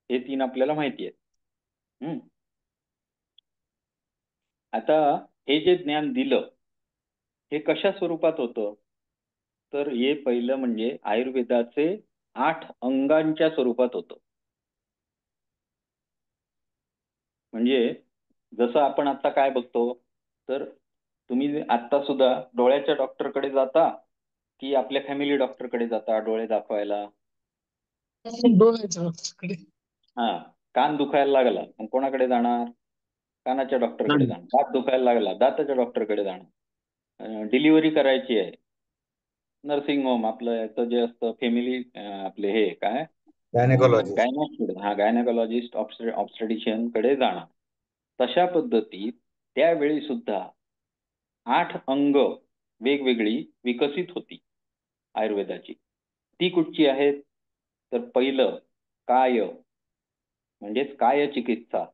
हे 3 आपल्याला माहिती आहेत. आता हे जे ज्ञान दिलं हे कशा स्वरूपात होतं, तर हे पहिलं म्हणजे आयुर्वेदाचे 8 अंगांच्या स्वरूपात होतं. म्हणजे जसं आपण आता काय बघतो, तर तुम्ही आता सुद्धा डोळ्याच्या डॉक्टरकडे जाता की आपल्या फॅमिली डॉक्टरकडे जाता डोळे दाखवायला? डोळ्याच्या डॉक्टरकडे. कान दुखायला लागला मग कोणाकडे जाणार, कानाच्या डॉक्टरकडे जाणार. दात दुखायला लागला दाताच्या डॉक्टरकडे जाणार. डिलिव्हरी करायची आहे, नर्सिंग होम आपलं याचं जे असतं फॅमिली आपले हे काय गायनेकोलॉजिस्ट, ऑब्स्टेट्रिशियन कडे जाणार. तशा पद्धतीत त्यावेळी सुद्धा 8 अंग वेगवेगळी विकसित होती आयुर्वेदाची. ती कुठची आहेत, तर पहिलं काय म्हणजेच काय चिकित्सा.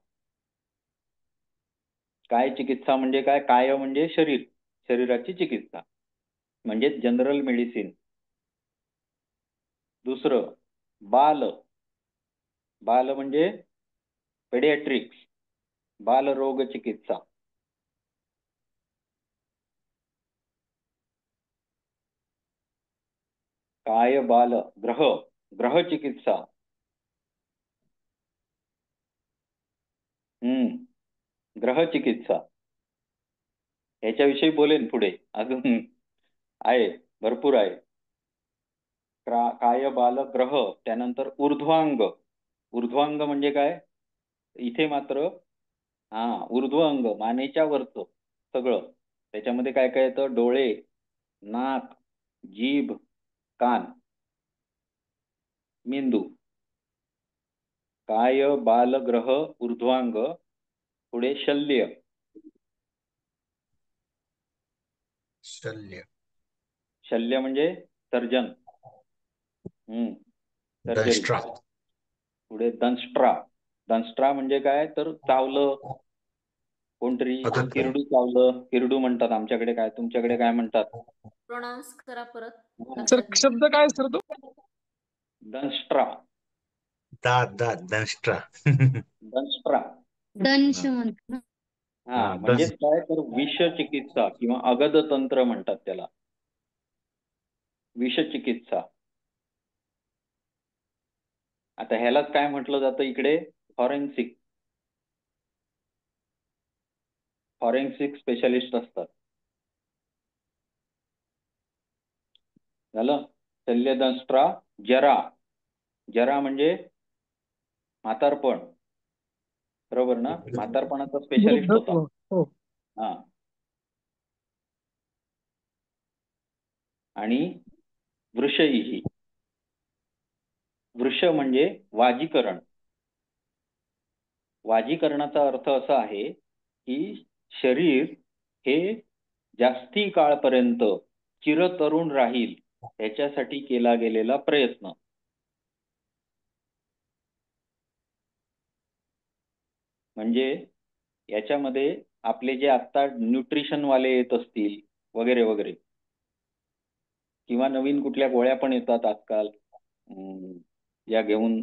काय चिकित्सा म्हणजे काय, काय म्हणजे शरीर, शरीराची चिकित्सा म्हणजे जनरल मेडिसिन. दुसरं बाल, बाल म्हणजे पेडियाट्रिक्स, बाल रोग चिकित्सा. काय बाल, ग्रह, ग्रह चिकित्सा. ग्रह चिकित्सा याच्याविषयी बोलेन पुढे, अजून आहे भरपूर आहे. काय बाल ग्रह, त्यानंतर ऊर्ध्वांग. ऊर्ध्वांग म्हणजे काय? इथे मात्र ऊर्ध्व अंग, मानेच्या वरचं सगळं. त्याच्यामध्ये काय काय येतं? डोळे, नाक, जीभ, कान, मेंदू. काय बाल ग्रह ऊर्ध्वांग, पुढे शल्य. शल्य. शल्य म्हणजे सर्जन. सर्जरी. दंष्ट्रा. पुढे दंष्ट्रा. दंष्ट्रा म्हणजे काय? तर चावलं कोणतरी, अजून काय? किरडू चावलं, किरडू म्हणतात आमच्याकडे. काय तुमच्याकडे काय म्हणतात? प्रोनाऊन्स करा परत. सर लक्षात नाही. शब्द काय सर तो? दंष्ट्रा. दात दंष्ट्रा. दंष्ट्रा. दंश म्हणतो ना. म्हणजेच काय? तर विष चिकित्सा किंवा अगध तंत्र म्हणतात त्याला. विष चिकित्सा. आता ह्यालाच काय म्हटलं जातं इकडे? फॉरेन्सिक. फॉरेन्सिक स्पेशालिस्ट असतात. झालं. शल्यदंष्ट्रा. जरा. जरा म्हणजे म्हातारपण. बरोबर ना? म्हातारपणाचा स्पेशालिस्ट होता. वृद्धत्व. हो. हा. आणि वृषही. वृष म्हणजे वाजीकरण. वाजीकरणाचा अर्थ असा आहे की शरीर हे जास्ती काळपर्यंत चिरतरुण राहील याच्यासाठी केला गेलेला प्रयत्न. म्हणजे याच्यामध्ये आपले जे आता न्यूट्रिशन वाले येत असतील वगैरे वगैरे, किंवा नवीन कुठल्या गोळ्या पण येतात आजकाल, या घेऊन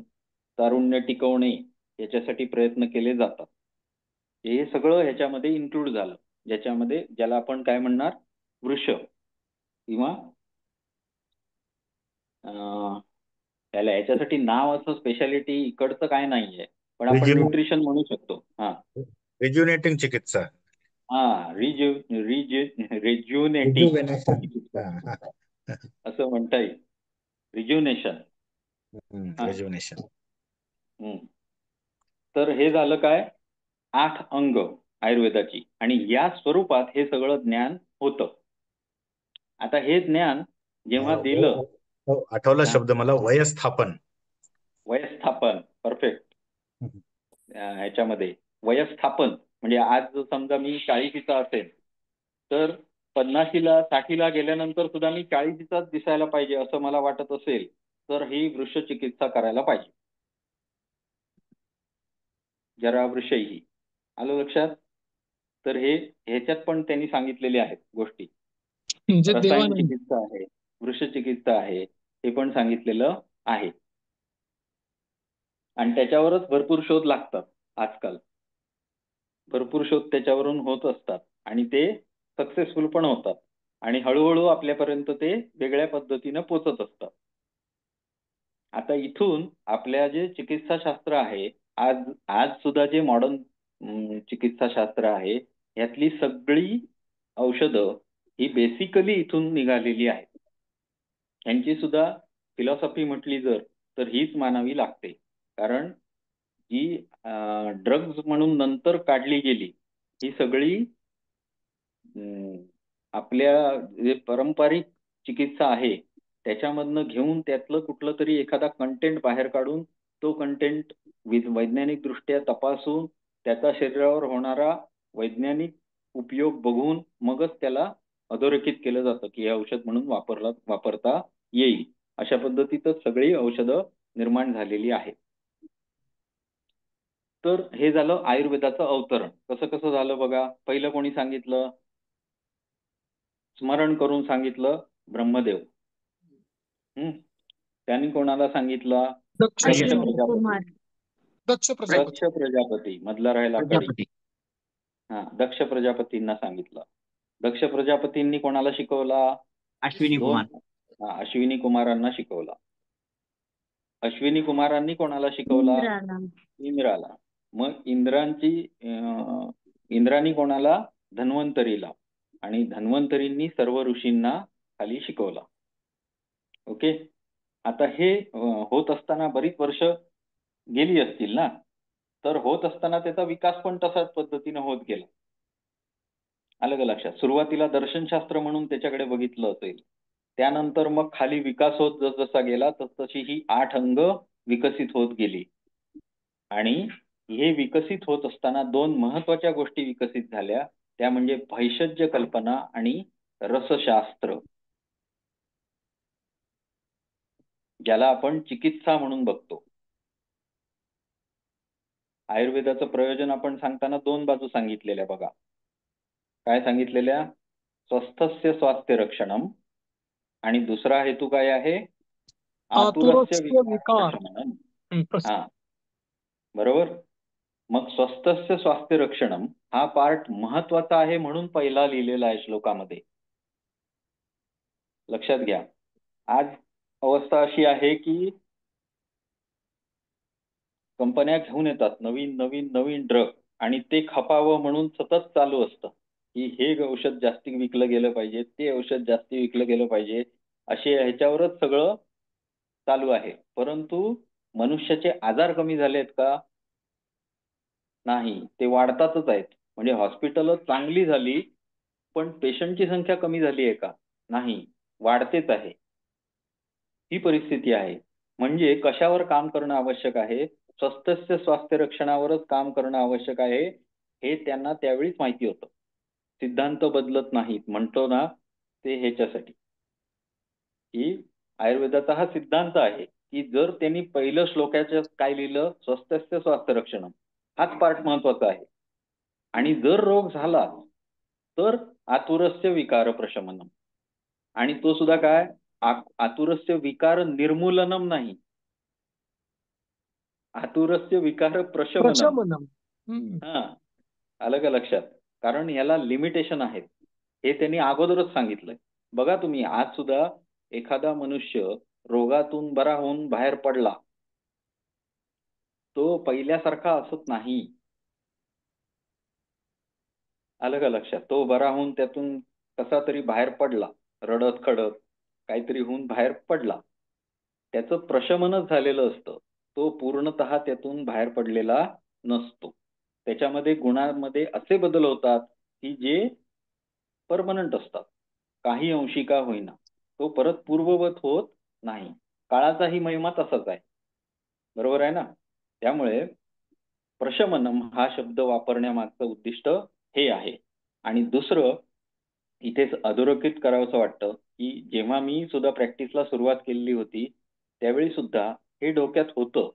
तारुण्य टिकवणे याच्यासाठी प्रयत्न केले जातात. हे सगळं ह्याच्यामध्ये इन्क्लूड झालं, ज्याच्यामध्ये ज्याला आपण काय म्हणणार? वृष. किंवा त्याला याच्यासाठी नाव असं स्पेशालिटी इकडचं काय नाहीये, पण आपण न्यूट्रिशन म्हणू शकतो. रिज्युनेटिंग चिकित्सा. रिज्युनेटिंग असं म्हणता येईल. रिज्युनेशन. रिज्युनेशन. तर हे झालं काय? 8 अंग आयुर्वेदाची, आणि या स्वरूपात हे सगळं ज्ञान होतं. आता हे ज्ञान जेव्हा दिलं, आठवला शब्द मला, वयस्थापन. वयस्थापन. परफेक्ट. ह्याच्यामध्ये वयस्थापन म्हणजे आज समजा मी 40चा असेल, तर 50ला 60ला गेल्यानंतर सुद्धा मी 40चाच दिसायला पाहिजे असं मला वाटत असेल, तर ही वृष चिकित्सा करायला पाहिजे. जरा वृषही. आलं लक्षात? तर हे ह्याच्यात पण त्यांनी सांगितलेले आहेत गोष्टी. म्हणजे रसायन देवानंद. चिकित्सा आहे, वृष चिकित्सा आहे, हे पण सांगितलेलं आहे. आणि त्याच्यावरच भरपूर शोध लागतात आजकाल. भरपूर शोध त्याच्यावरून होत असतात आणि ते सक्सेसफुल पण होतात, आणि हळूहळू आपल्यापर्यंत ते वेगळ्या पद्धतीनं पोचत असतात. आता इथून आपल्या जे चिकित्सा शास्त्र आहे, आज सुद्धा जे मॉडर्न चिकित्सा शास्त्र आहे, यातली सगळी औषधं ही बेसिकली इथून निघालेली आहेत. यांची सुद्धा फिलॉसॉफी म्हटली जर तर हीच मानावी लागते. कारण जी ड्रग्ज म्हणून नंतर काढली गेली, ही सगळी आपल्या जे पारंपरिक चिकित्सा आहे त्याच्यामधनं घेऊन त्यातलं कुठलं तरी एखादा कंटेंट बाहेर काढून, तो कंटेंट वैज्ञानिक दृष्ट्या तपासून त्याचा शरीरावर होणारा वैज्ञानिक उपयोग बघून मगच त्याला अधोरेखित केलं जातं की हे औषध म्हणून वापरता येईल. अशा पद्धतीतच सगळी औषधं निर्माण झालेली आहेत. तर हे झालं आयुर्वेदाचं अवतरण. कसं कसं झालं बघा. पहिलं कोणी सांगितलं? स्मरण करून सांगितलं? ब्रह्मदेव. त्यांनी कोणाला सांगितलं? दक्ष दक्ष प्रजापती. मधला राहिला कडी. दक्ष प्रजापतींना सांगितलं. दक्ष प्रजापतींनी कोणाला शिकवला? अश्विनी कुमार. अश्विनी कुमारांना शिकवला. अश्विनी कुमारांनी कोणाला शिकवला? इंद्राला. मग इंद्रानी कोणाला? धन्वंतरीला. आणि धन्वंतरींनी सर्व ऋषींना खाली शिकवला. ओके. आता हे होत असताना बरीच वर्ष गेली असतील ना, तर होत असताना त्याचा विकास पण तसाच पद्धतीने होत गेला. आलं का लक्षात? सुरुवातीला दर्शनशास्त्र म्हणून त्याच्याकडे बघितलं असेल, त्यानंतर मग खाली विकास होत जसा गेला तशी ही 8 अंग विकसित होत गेली. आणि हे विकसित होत असताना 2 महत्वाच्या गोष्टी विकसित झाल्या, त्या म्हणजे भैषज्य कल्पना आणि रसशास्त्र, ज्याला आपण चिकित्सा म्हणून बघतो. आयुर्वेदाचं प्रयोजन आपण सांगताना 2 बाजू सांगितलेल्या बघा. काय सांगितलेल्या? स्वस्थस्य स्वास्थ्य रक्षणम, आणि दुसरा हेतू काय आहे? आतुरस्य आतुरस्य विकार. प्रशमनम. प्रस- हा, बरोबर. मग स्वस्थस्य स्वास्थ्य रक्षणम हा पार्ट महत्वाचा आहे म्हणून पहिला लिहिलेला आहे श्लोकामध्ये. लक्षात घ्या. आज अवस्था अशी आहे की कंपन्या घेऊन येतात नवीन नवीन नवीन ड्रग, आणि ते खपावं म्हणून सतत चालू असतं की हे औषध जास्ती विकलं गेलं पाहिजे, ते औषध जास्ती विकलं गेलं पाहिजे, असे ह्याच्यावरच सगळं चालू आहे. परंतु मनुष्याचे आजार कमी झालेत का? नाही, ते वाढतातच आहेत. म्हणजे हॉस्पिटल चांगली झाली, पण पेशंटची संख्या कमी झाली आहे का? नाही, वाढतेच आहे. ही परिस्थिती आहे. म्हणजे कशावर काम करणं आवश्यक आहे? स्वस्थस्य स्वास्थ्य रक्षणावरच काम करणं आवश्यक आहे, हे त्यांना त्यावेळीच माहिती होतं. सिद्धांत बदलत नाहीत म्हणतो ना, ते ह्याच्यासाठी की आयुर्वेदाचा हा सिद्धांत आहे की जर त्यांनी पहिलं श्लोकाचं काय लिहिलं, स्वस्थस्य स्वास्थ्य रक्षणम, हाच पार्ट महत्वाचा आहे. आणि जर रोग झाला तर आतुरस्य विकार प्रशमनम, आणि तो सुद्धा काय? आतुरस्य विकार निर्मूलनम नाही, आतुरस्य विकार प्रशमनम. प्रशमनम. हा, आलं का लक्षात? कारण याला लिमिटेशन आहेत, हे त्यांनी अगोदरच सांगितलंय. बघा तुम्ही, आज सुद्धा एखादा मनुष्य रोगातून बरा होऊन बाहेर पडला, तो पहिल्यासारखा असत नाही. आलं का लक्षात? तो बरा होऊन त्यातून कसा तरी बाहेर पडला, रडत खडत काहीतरी होऊन बाहेर पडला, त्याचं प्रशमनच झालेलं असतं. तो पूर्णतः त्यातून बाहेर पडलेला नसतो. त्याच्यामध्ये गुणांमध्ये असे बदल होतात की जे परमनंट असतात, काही अंशी का होईना. तो परत पूर्ववत होत नाही. काळाचाही महिमा तसाच आहे. बरोबर आहे ना? त्यामुळे प्रशमनम हा शब्द वापरण्यामागचं उद्दिष्ट हे आहे. आणि दुसरं इथेच अधोरेखित करावंसं वाटतं की जेव्हा मी सुद्धा प्रॅक्टिसला सुरुवात केलेली होती, त्यावेळी सुद्धा हे डोक्यात होतं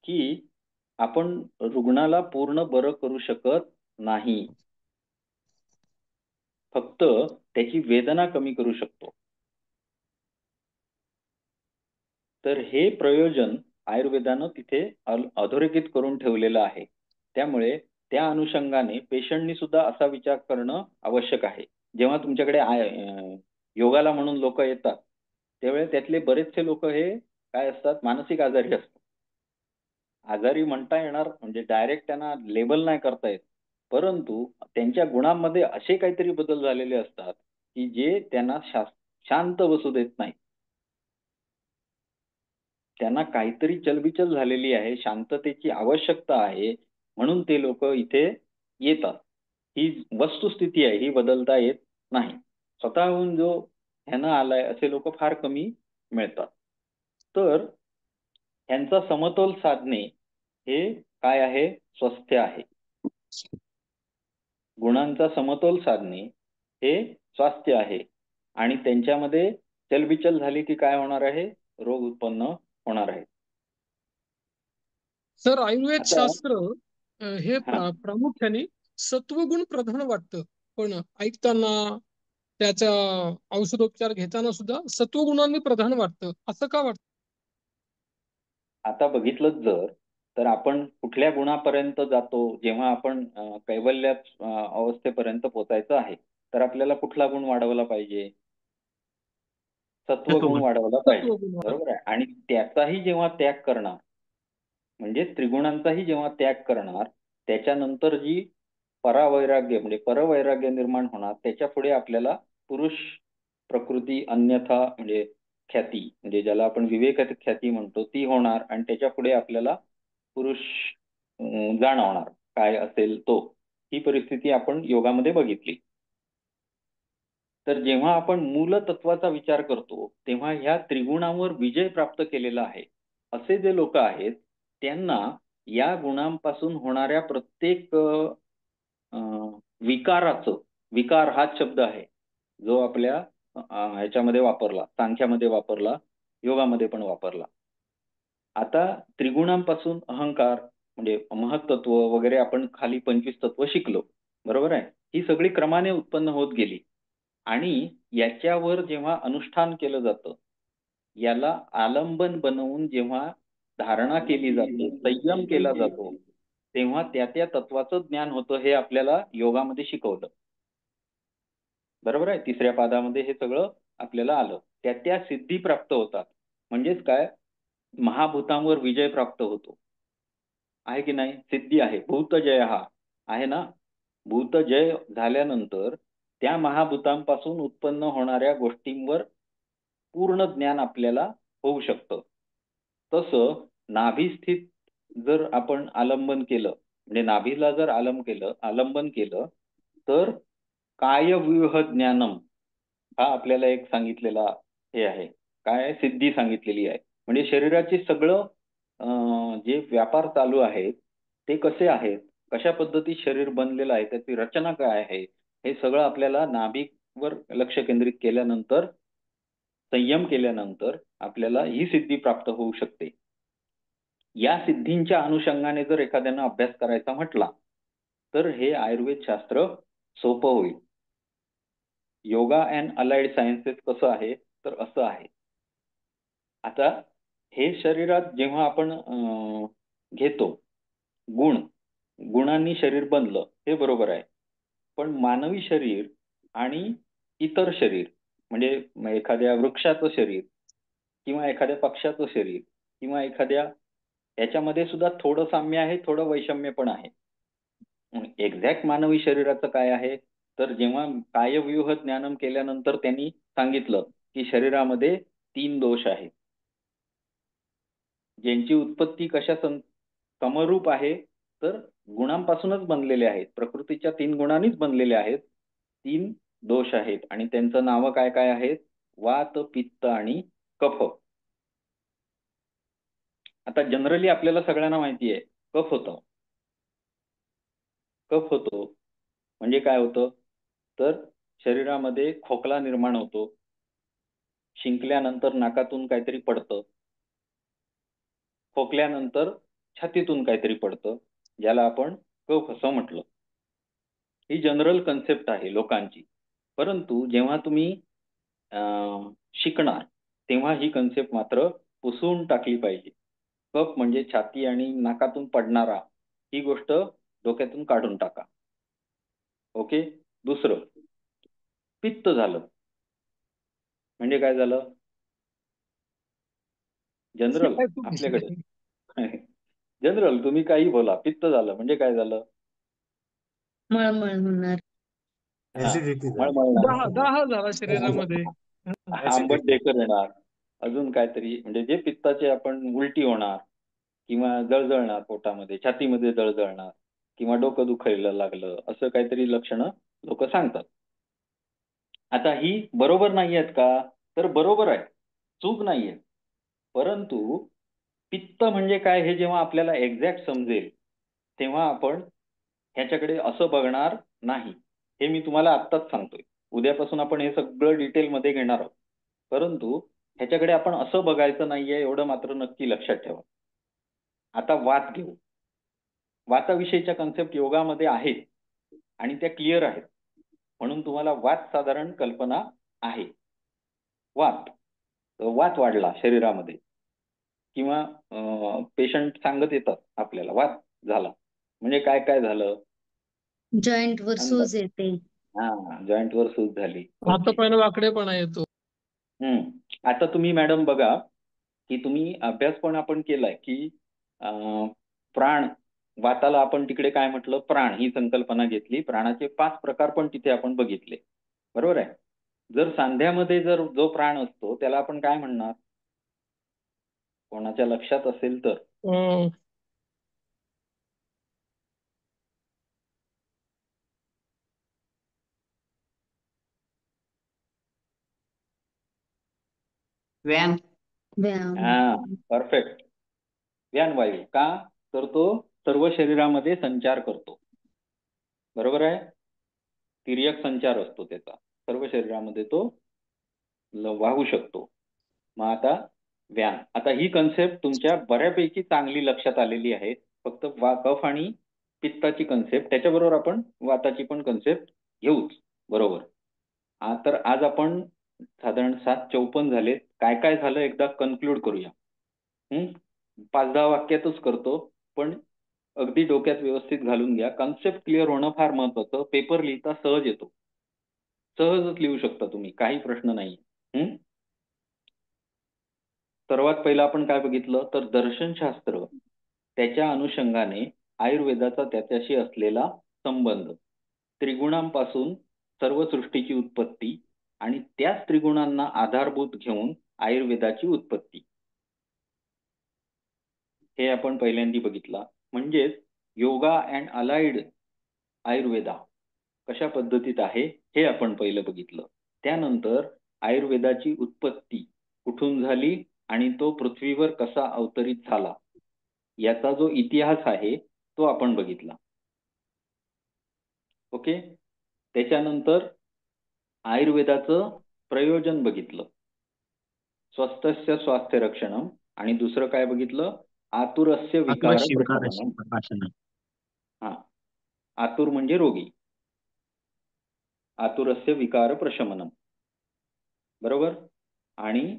की आपण रुग्णाला पूर्ण बरं करू शकत नाही, फक्त त्याची वेदना कमी करू शकतो. तर हे प्रयोजन आयुर्वेदानं तिथे अधोरेखित करून ठेवलेलं आहे. त्यामुळे त्या अनुषंगाने पेशंटनी सुद्धा असा विचार करणं आवश्यक आहे. जेव्हा तुमच्याकडे योगाला म्हणून लोक येतात, त्यावेळेस त्यातले बरेचसे लोक हे काय असतात, मानसिक आजारी असतात. आजारी म्हणता येणार म्हणजे डायरेक्ट त्यांना लेबल नाही करता येत, परंतु त्यांच्या गुणांमध्ये असे काहीतरी बदल झालेले असतात की जे त्यांना शांत बसू देत नाही. त्यांना काहीतरी चलबिचल झालेली आहे, शांततेची आवश्यकता आहे, म्हणून ते लोक इथे येतात. ही वस्तुस्थिती आहे, ही बदलता येत नाही. स्वतःहून जो ह्यानं आलाय असे लोक फार कमी मिळतात. तर ह्यांचा समतोल साधणे हे काय आहे? स्वास्थ्य आहे. गुणांचा समतोल साधणे हे स्वास्थ्य आहे. आणि त्यांच्यामध्ये चलबिचल झाली की काय होणार आहे? रोग उत्पन्न होणार आहे. सर, आयुर्वेद आता शास्त्र हे हा, प्रामुख्याने सत्वगुण प्रधान वाटतं, पण ऐकताना त्याचा औषधोपचार घेताना सुद्धा सत्वगुणांनी प्रधान वाटतं. असं का वाटतं? आता बघितलं जर तर आपण कुठल्या गुणापर्यंत जातो? जेव्हा आपण कैवल्यात अवस्थेपर्यंत पोहोचायचं आहे, तर आपल्याला कुठला गुण वाढवला पाहिजे? सत्वगुण वाढवला पाहिजे. सत्वगुण बरोबर आहे. आणि त्याचाही जेव्हा त्याग करणार, म्हणजे त्रिगुणांचाही जेव्हा त्याग करणार, त्याच्यानंतर जी परावैराग्य म्हणजे परवैराग्य निर्माण होणार, त्याच्या पुढे आपल्याला पुरुष प्रकृती अन्यथा म्हणजे ख्याती म्हणजे ज्याला आपण विवेक ख्याती म्हणतो ती होणार आणि त्याच्या पुढे आपल्याला पुरुष जाणवणार काय असेल तो. ही परिस्थिती आपण योगामध्ये बघितली. तर जेव्हा आपण मूलतत्वाचा विचार करतो तेव्हा ह्या त्रिगुणांवर विजय प्राप्त केलेला आहे असे जे लोक आहेत त्यांना या गुणांपासून होणाऱ्या प्रत्येक विकाराचं, विकार हाच शब्द आहे जो आपल्या ह्याच्यामध्ये वापरला, सांख्यामध्ये वापरला, योगामध्ये पण वापरला. आता त्रिगुणांपासून अहंकार म्हणजे महत्त्व वगैरे आपण खाली 25 तत्व शिकलो, बरोबर आहे. ही सगळी क्रमाने उत्पन्न होत गेली आणि याच्यावर जेव्हा अनुष्ठान केलं जातं, याला आलंबन बनवून जेव्हा धारणा केली जाते, संयम केला जातो, तेव्हा त्या त्या तत्वाचं ज्ञान होतं हे आपल्याला योगामध्ये शिकवलं. बरोबर आहे. तिसऱ्या पादामध्ये हे सगळं आपल्याला आलं. त्या त्या सिद्धी प्राप्त होतात. म्हणजेच काय, महाभूतांवर विजय प्राप्त होतो. आहे की नाही? सिद्धी आहे. भूतजय हा आहे ना. भूतजय झाल्यानंतर त्या महाभूतांपासून उत्पन्न होणाऱ्या गोष्टींवर पूर्ण ज्ञान आपल्याला होऊ शकतं. तसं नाभीस्थित जर आपण आलंबन केलं म्हणजे नाभीला जर आलंबन केलं तर कायव्यूह ज्ञानम हा आपल्याला एक सांगितलेला हे आहे. काय सिद्धी सांगितलेली आहे. म्हणजे शरीराचे सगळं जे व्यापार चालू आहेत ते कसे आहेत, कशा पद्धती शरीर बनलेलं आहे, त्याची रचना काय आहे, हे सगळं आपल्याला नाभीवर लक्ष केंद्रित केल्यानंतर, संयम केल्यानंतर आपल्याला ही सिद्धी प्राप्त होऊ शकते. या सिद्धींच्या अनुषंगाने जर एखाद्यानं अभ्यास करायचा म्हटला तर हे आयुर्वेद शास्त्र सोपं होईल. योगा अँड अलाइड सायन्सेस कसं आहे तर असं आहे. आता हे शरीरात जेव्हा आपण घेतो गुणांनी शरीर बनलं हे बरोबर आहे. पण मानवी शरीर आणि इतर शरीर म्हणजे एखाद्या वृक्षाचं शरीर किंवा एखाद्या पक्षाचं शरीर किंवा एखाद्या याच्यामध्ये सुद्धा थोडं साम्य आहे, थोडं वैषम्य पण आहे. एक्झॅक्ट मानवी शरीराचं काय आहे तर जेव्हा कायव्यूह ज्ञानम केल्यानंतर त्यांनी सांगितलं की शरीरामध्ये 3 दोष आहेत ज्यांची उत्पत्ती कशा समरूप आहे तर गुणांपासूनच बनलेले आहेत. प्रकृतीच्या 3 गुणांनीच बनलेले आहेत. 3 दोष आहेत आणि त्यांचं नाव काय काय आहेत, वात, पित्त आणि कफ. आता जनरली आपल्याला सगळ्यांना माहिती आहे कफ होतं. कफ होतो म्हणजे काय होतं तर शरीरामध्ये खोकला निर्माण होतो, शिंकल्यानंतर नाकातून काहीतरी पडतं, खोकल्यानंतर छातीतून काहीतरी पडतं, ज्याला आपण कफ असं म्हटलं. ही जनरल कन्सेप्ट आहे लोकांची. परंतु जेव्हा तुम्ही शिकणार तेव्हा ही कन्सेप्ट मात्र पुसून टाकली पाहिजे. कफ म्हणजे छाती आणि नाकातून पडणारा ही गोष्ट डोक्यातून काढून टाका. ओके. दुसरं पित्त झालं म्हणजे काय झालं जनरल आपल्याकडे जनरल तुम्ही काही बोला. पित्त झालं म्हणजे काय झालं, मळमळ होणार. ऍसिडिटी दाह झाला शरीरामध्ये. आंबट ढेकर येणार, अजून काहीतरी म्हणजे जे पित्ताचे आपण उलटी होणार किंवा जळजळणार पोटामध्ये, छातीमध्ये जळजळणार किंवा डोकं दुखायला लागलं असं काहीतरी लक्षणं लोक सांगतात. आता ही बरोबर नाही आहेत का तर बरोबर आहे, चूक नाहीये. परंतु पित्त म्हणजे काय हे जेव्हा आपल्याला एक्झॅक्ट समजेल तेव्हा आपण ह्याच्याकडे असं बघणार नाही. हे मी तुम्हाला आत्ताच सांगतोय. उद्यापासून आपण हे सगळं डिटेलमध्ये घेणार आहोत. परंतु ह्याच्याकडे आपण असं बघायचं नाहीये एवढं मात्र नक्की लक्षात ठेवा. आता वात घेऊ. वाताविषयीच्या कन्सेप्ट योगामध्ये आहेत आणि त्या क्लिअर आहेत म्हणून तुम्हाला वात साधारण कल्पना आहे. वात वाढला शरीरामध्ये किंवा पेशंट सांगत येतात आपल्याला वात झाला म्हणजे काय काय झालं, जॉईंट वर सूज येते. हा जॉईंट वर सूज झाली. हातापायला वाकडेपणा येतो. आता तुम्ही मॅडम बघा की तुम्ही अभ्यास पण आपण केलाय की प्राण वाताला आपण तिकडे काय म्हटलं प्राण ही संकल्पना घेतली. प्राणाचे 5 प्रकार पण तिथे आपण बघितले, बरोबर आहे. जर सांध्यामध्ये जर जो प्राण असतो त्याला आपण काय म्हणणार? कोणाच्या लक्षात असेल तर? अं, व्यान. व्यायाम. हा, परफेक्ट. व्यानवायू. का? तर तो सर्व शरीरामध्ये संचार करतो. बरोबर आहे? तिर्यक संचार असतो त्याचा, सर्व शरीरामध्ये तो वाहू शकतो. मग आता व्यान. आता ही कन्सेप्ट तुमच्या बऱ्यापैकी चांगली लक्षात आलेली आहे. फक्त कफ आणि पित्ताची कन्सेप्ट, त्याच्याबरोबर आपण वाताची पण कन्सेप्ट घेऊच. बरोबर. तर आज आपण साधारण 7:54 झाले. काय काय झालं एकदा कन्क्लूड करूया. 5-10 वाक्यातच करतो, पण अगदी डोक्यात व्यवस्थित घालून घ्या. कन्सेप्ट क्लिअर होणं फार महत्वाचं. पेपर लिहिता सहज येतो, सहजच लिहू शकता तुम्ही, काही प्रश्न नाही. सर्वात पहिलं आपण काय बघितलं तर दर्शनशास्त्र, त्याच्या अनुषंगाने आयुर्वेदाचा त्याच्याशी असलेला संबंध, त्रिगुणांपासून सर्व सृष्टीची उत्पत्ती आणि त्याच त्रिगुणांना आधारभूत घेऊन आयुर्वेदाची उत्पत्ती, हे आपण पहिल्यांदा बघितला. म्हणजेच योगा अँड अलाइड आयुर्वेदा कशा पद्धतीत आहे हे आपण पहिलं बघितलं. त्यानंतर आयुर्वेदाची उत्पत्ती कुठून झाली आणि तो पृथ्वीवर कसा अवतरित झाला याचा जो इतिहास आहे तो आपण बघितला. ओके. त्याच्यानंतर आयुर्वेदाचं प्रयोजन बघितलं, स्वस्थस्य स्वास्थ्य रक्षणम, आणि दुसरं काय बघितलं? आतुरस्य विकार प्रशमनम. प्रकाशन. हा, आतुर म्हणजे रोगी, आतुरस्य विकार प्रशमनम. बरोबर. आणि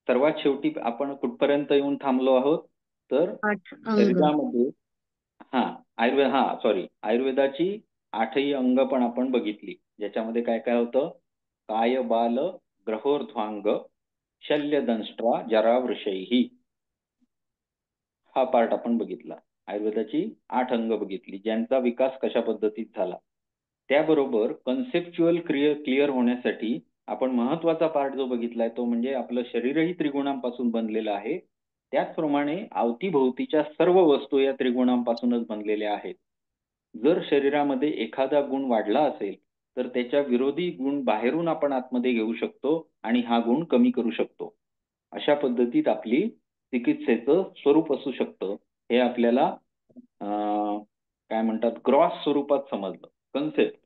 सर्वात शेवटी आपण कुठपर्यंत येऊन थांबलो आहोत तर 8 अंग. शरीरामध्ये आयुर्वेदाची 8ही अंग पण आपण बघितली, ज्याच्यामध्ये काय काय होतं? काय बाल ग्रहोर्ध्वांग शल्यदंष्ट्रा जरावृषैही, हा पार्ट आपण बघितला. आयुर्वेदाची 8 अंग बघितली, ज्यांचा विकास कशा पद्धतीत झाला. त्याबरोबर कन्सेप्च्युअल क्लिअर होण्यासाठी आपण महत्वाचा पार्ट जो बघितलाय तो म्हणजे आपलं शरीरही त्रिगुणांपासून बनलेलं आहे. त्याचप्रमाणे अवतीभोवतीच्या सर्व वस्तू या त्रिगुणांपासूनच बनलेल्या आहेत. जर शरीरामध्ये एखादा गुण वाढला असेल तर त्याच्या विरोधी गुण बाहेरून आपण आतमध्ये घेऊ शकतो आणि हा गुण कमी करू शकतो. अशा पद्धतीत आपली चिकित्सेचं स्वरूप असू शकतं. हे आपल्याला काय म्हणतात, ग्रॉस स्वरूपात समजलं. कन्सेप्ट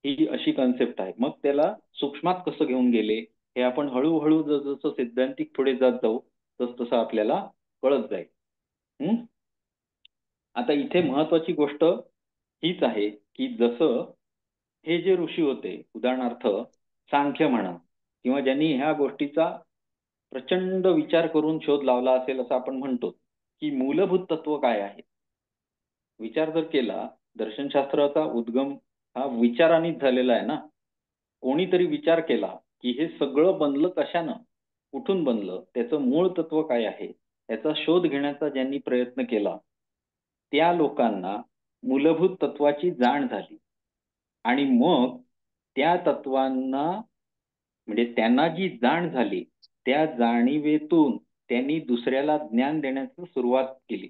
ही अशी कन्सेप्ट आहे. मग त्याला सूक्ष्मात कसं घेऊन गेले हे आपण हळूहळू जसं सैद्धांतिक पुढे जात जाऊ तसं आपल्याला कळत जाईल. आता इथे महत्वाची गोष्ट हीच आहे की जसं हे जे ऋषी होते, उदाहरणार्थ सांख्य म्हणा, किंवा ज्यांनी ह्या गोष्टीचा प्रचंड विचार करून शोध लावला असेल असं आपण म्हणतो की मूलभूत तत्व काय आहे. विचार जर केला, दर्शनशास्त्राचा उद्गम हा विचारानेच झालेला आहे ना. कोणीतरी विचार केला की हे सगळं बनलं कशानं, कुठून बनलं, त्याचं मूळ तत्व काय आहे, याचा शोध घेण्याचा ज्यांनी प्रयत्न केला त्या लोकांना मूलभूत तत्वाची जाण झाली आणि मग त्या तत्वांना म्हणजे त्यांना जी जाण झाली त्या जाणीवेतून त्यांनी दुसऱ्याला ज्ञान देण्याची सुरुवात केली.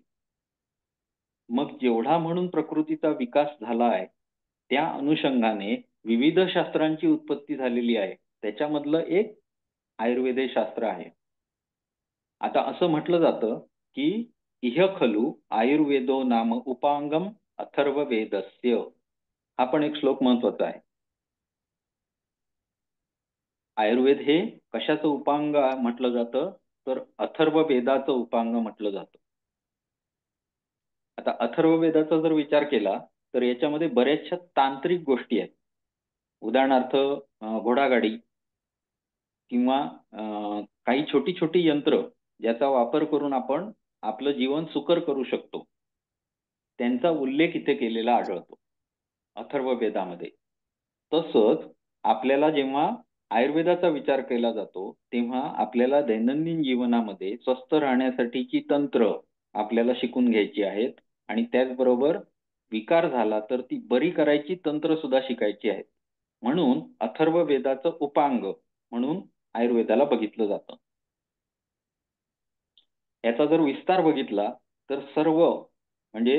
मग जेवढा म्हणून प्रकृतीचा विकास झाला आहे त्या अनुषंगाने विविध शास्त्रांची उत्पत्ती झालेली आहे. त्याच्यामधलं एक आयुर्वेद शास्त्र आहे. आता असं म्हटलं जातं की इह खलु आयुर्वेदो नाम उपांगम अथर्ववेदस्य, हा पण एक श्लोक महत्वाचा आहे. आयुर्वेद हे कशाचं उपांग म्हटलं जातं तर अथर्ववेदाचं उपांग म्हटलं जातं. आता अथर्ववेदाचा जर विचार केला तर याच्यामध्ये बऱ्याचशा तांत्रिक गोष्टी आहेत. उदाहरणार्थ घोडागाडी किंवा काही छोटी छोटी यंत्र ज्याचा वापर करून आपण आपलं जीवन सुकर करू शकतो, त्यांचा उल्लेख इथे केलेला आढळतो अथर्ववेदामध्ये. तसंच आपल्याला जेव्हा आयुर्वेदाचा विचार केला जातो तेव्हा आपल्याला दैनंदिन जीवनामध्ये स्वस्थ राहण्यासाठीची तंत्र आपल्याला शिकून घ्यायची आहेत आणि त्याचबरोबर विकार झाला तर ती बरी करायची तंत्र सुद्धा शिकायची आहेत. म्हणून अथर्ववेदाचं उपांग म्हणून आयुर्वेदाला बघितलं जातं. याचा जर विस्तार बघितला तर सर्व म्हणजे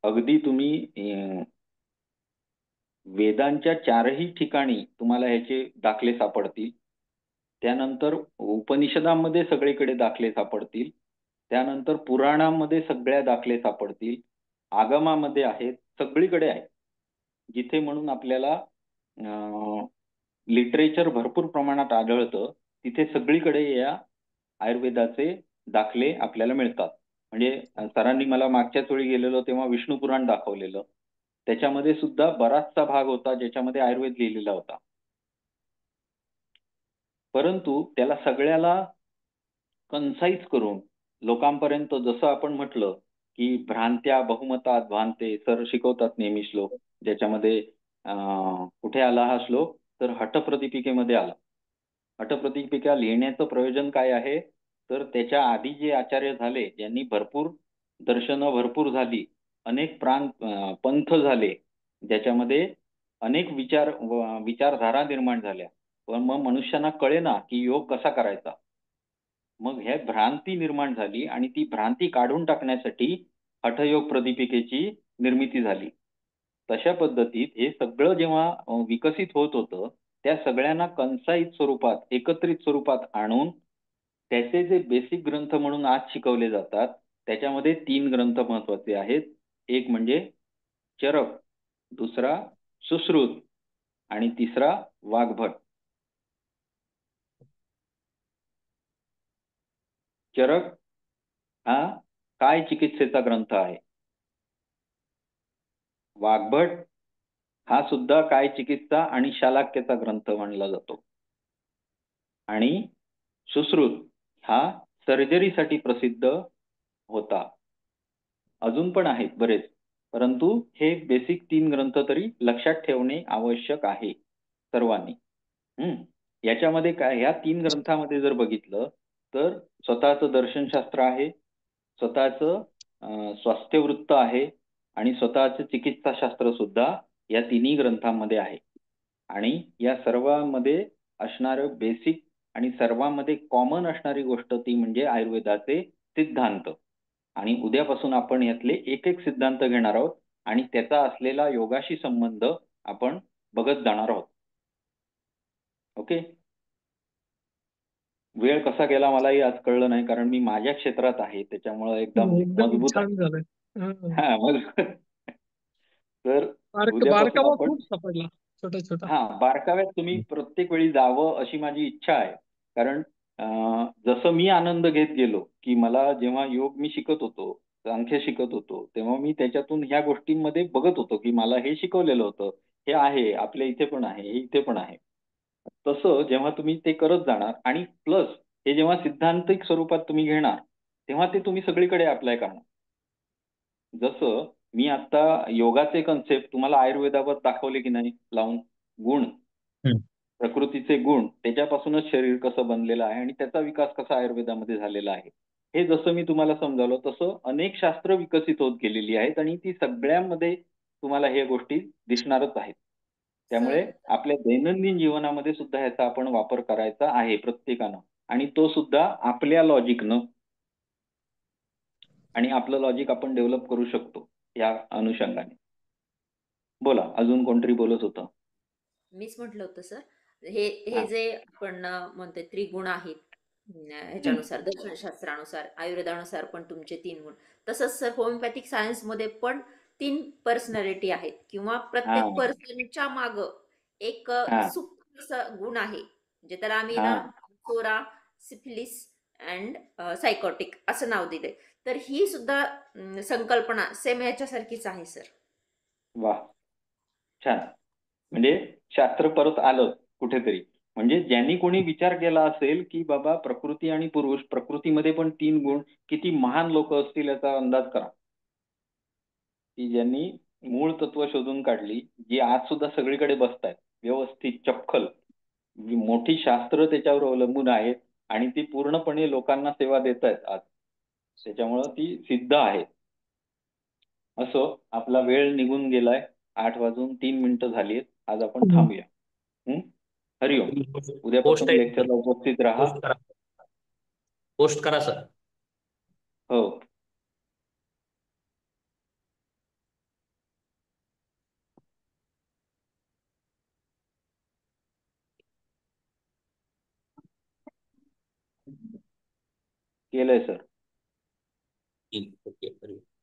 अगदी तुम्ही वेदांच्या 4ही ठिकाणी तुम्हाला ह्याचे दाखले सापडतील. त्यानंतर उपनिषदांमध्ये सगळीकडे दाखले सापडतील. त्यानंतर पुराणांमध्ये सगळ्या दाखले सापडतील. आगमामध्ये आहेत, सगळीकडे आहेत. जिथे म्हणून आपल्याला लिटरेचर भरपूर प्रमाणात आढळतं तिथे सगळीकडे या आयुर्वेदाचे दाखले आपल्याला मिळतात. म्हणजे सरांनी मला मागच्याच वेळी गेलेलो तेव्हा विष्णू पुराण दाखवलेलं. त्याच्यामध्ये सुद्धा बराचसा भाग होता ज्याच्यामध्ये आयुर्वेद लिहिलेला होता. परंतु त्याला सगळ्याला कन्साइज करून लोकांपर्यंत जसं आपण म्हटलं की भ्रांत्या बहुमतात भांते सर शिकवतात नेहमी श्लोक ज्याच्यामध्ये कुठे आला हा श्लोक तर हठप्रदीपिकेमध्ये आला. हठप्रदीपिका लिहिण्याचं प्रयोजन काय आहे तर त्याच्या आधी जे आचार्य झाले ज्यांनी भरपूर दर्शनं भरपूर झाली अनेक पंथ झाले ज्याच्यामध्ये अनेक विचारधारा निर्माण झाल्या पण मग मनुष्यांना कळेना की योग कसा करायचा. मग हे भ्रांती निर्माण झाली आणि ती भ्रांती काढून टाकण्यासाठी हठयोग प्रदीपिकेची निर्मिती झाली. तशा पद्धतीत हे सगळं जेव्हा विकसित होत होतं त्या सगळ्यांना कन्साइज स्वरूपात एकत्रित स्वरूपात आणून त्याचे जे बेसिक ग्रंथ म्हणून आज शिकवले जातात त्याच्यामध्ये 3 ग्रंथ महत्वाचे आहेत. एक म्हणजे चरक, दुसरा सुश्रुत आणि तिसरा वाग्भट. चरक हा काय चिकित्सेचा ग्रंथ आहे. वाग्भट हा सुद्धा काय चिकित्सा आणि शालाक्याचा ग्रंथ मानला जातो. आणि सुश्रुत हा सर्जरीसाठी प्रसिद्ध होता. अजून पण आहेत बरेच परंतु हे बेसिक 3 ग्रंथ तरी लक्षात ठेवणे आवश्यक आहे सर्वांनी. याच्यामध्ये काय ह्या 3 ग्रंथामध्ये जर बघितलं तर स्वतःचं दर्शनशास्त्र आहे, स्वतःचं स्वास्थ्यवृत्त आहे आणि स्वतःचं चिकित्साशास्त्र सुद्धा या तिन्ही ग्रंथांमध्ये आहे. आणि या सर्वांमध्ये असणारं बेसिक आणि सर्वांमध्ये कॉमन असणारी गोष्ट ती म्हणजे आयुर्वेदाचे सिद्धांत. आणि उद्यापासून आपण यातले एक एक सिद्धांत घेणार आहोत आणि त्याचा असलेला योगाशी संबंध आपण बघत जाणार आहोत. ओके. वेळ कसा गेला मलाही आज कळलं नाही कारण मी माझ्या क्षेत्रात आहे त्याच्यामुळे एकदम मजबूत छान झालंय. तर उद्यापासून बारकावा आपण खूप सापडला छोटा छोटा. बारकाव्यात तुम्ही प्रत्येक वेळी जावं अशी माझी इच्छा आहे. कारण जसं मी आनंद घेत गेलो की मला जेव्हा योग मी शिकत होतो सांख्य शिकत होतो तेव्हा मी त्याच्यातून ह्या गोष्टींमध्ये बघत होतो की मला हे शिकवलेलं होतं हे आहे आपल्या इथे पण आहे हे इथे पण आहे. तसं जेव्हा तुम्ही ते करत जाणार आणि प्लस हे जेव्हा सिद्धांतिक स्वरूपात तुम्ही घेणार तेव्हा ते तुम्ही सगळीकडे अप्लाय करणार. जसं मी आता योगाचे कन्सेप्ट तुम्हाला आयुर्वेदावर दाखवले की नाही लावून गुण प्रकृतीचे गुण त्याच्यापासूनच शरीर कसं बनलेलं आहे आणि त्याचा विकास कसा आयुर्वेदामध्ये झालेला आहे हे जसं मी तुम्हाला समजावलं तसं अनेक शास्त्र विकसित होत गेलेली आहेत आणि ती सगळ्यांमध्ये तुम्हाला हे गोष्टी दिसणारच आहेत. त्यामुळे आपल्या दैनंदिन जीवनामध्ये सुद्धा ह्याचा आपण वापर करायचा आहे प्रत्येकानं आणि तो सुद्धा आपल्या लॉजिकनं आणि आपलं लॉजिक आपण डेव्हलप करू शकतो या अनुषंगाने. बोला अजून कोणतरी बोलत होतं. मीच म्हटलं होतं सर हे जे आपण म्हणतोय त्रिगुण आहेत ह्याच्यानुसार दर्शनशास्त्रानुसार आयुर्वेदानुसार पण तुमचे 3 गुण तसंच सर होमिओपॅथिक सायन्स मध्ये पण 3 पर्सनॅलिटी आहेत किंवा प्रत्येक पर्सनच्या माग एक सुप्त गुण आहे म्हणजे त्याला आम्ही ना सोरा सिफिलिस अँड सायकोटिक असं नाव दिलंय. तर ही सुद्धा संकल्पना सेम याच्यासारखीच आहे सर. वा छान. म्हणजे शास्त्र परत आलं कुठेतरी म्हणजे ज्यांनी कोणी विचार केला असेल की बाबा प्रकृती आणि पुरुष प्रकृतीमध्ये पण 3 गुण किती महान लोक असतील याचा अंदाज करा की ज्यांनी मूळ तत्व शोधून काढली जी आज सुद्धा सगळीकडे बसतायत व्यवस्थित चपखल मोठी शास्त्र त्याच्यावर अवलंबून आहेत आणि ती पूर्णपणे लोकांना सेवा देत आहेत आज त्याच्यामुळं ती सिद्ध आहे. असो आपला वेळ निघून गेलाय 8:03 झाली आज आपण थांबूया. हरिओम. पोस्ट उद्यापासून आहे लेक्चरला उपस्थित राहा. पोस्ट करा सर. हो. केलंय सर. ओके.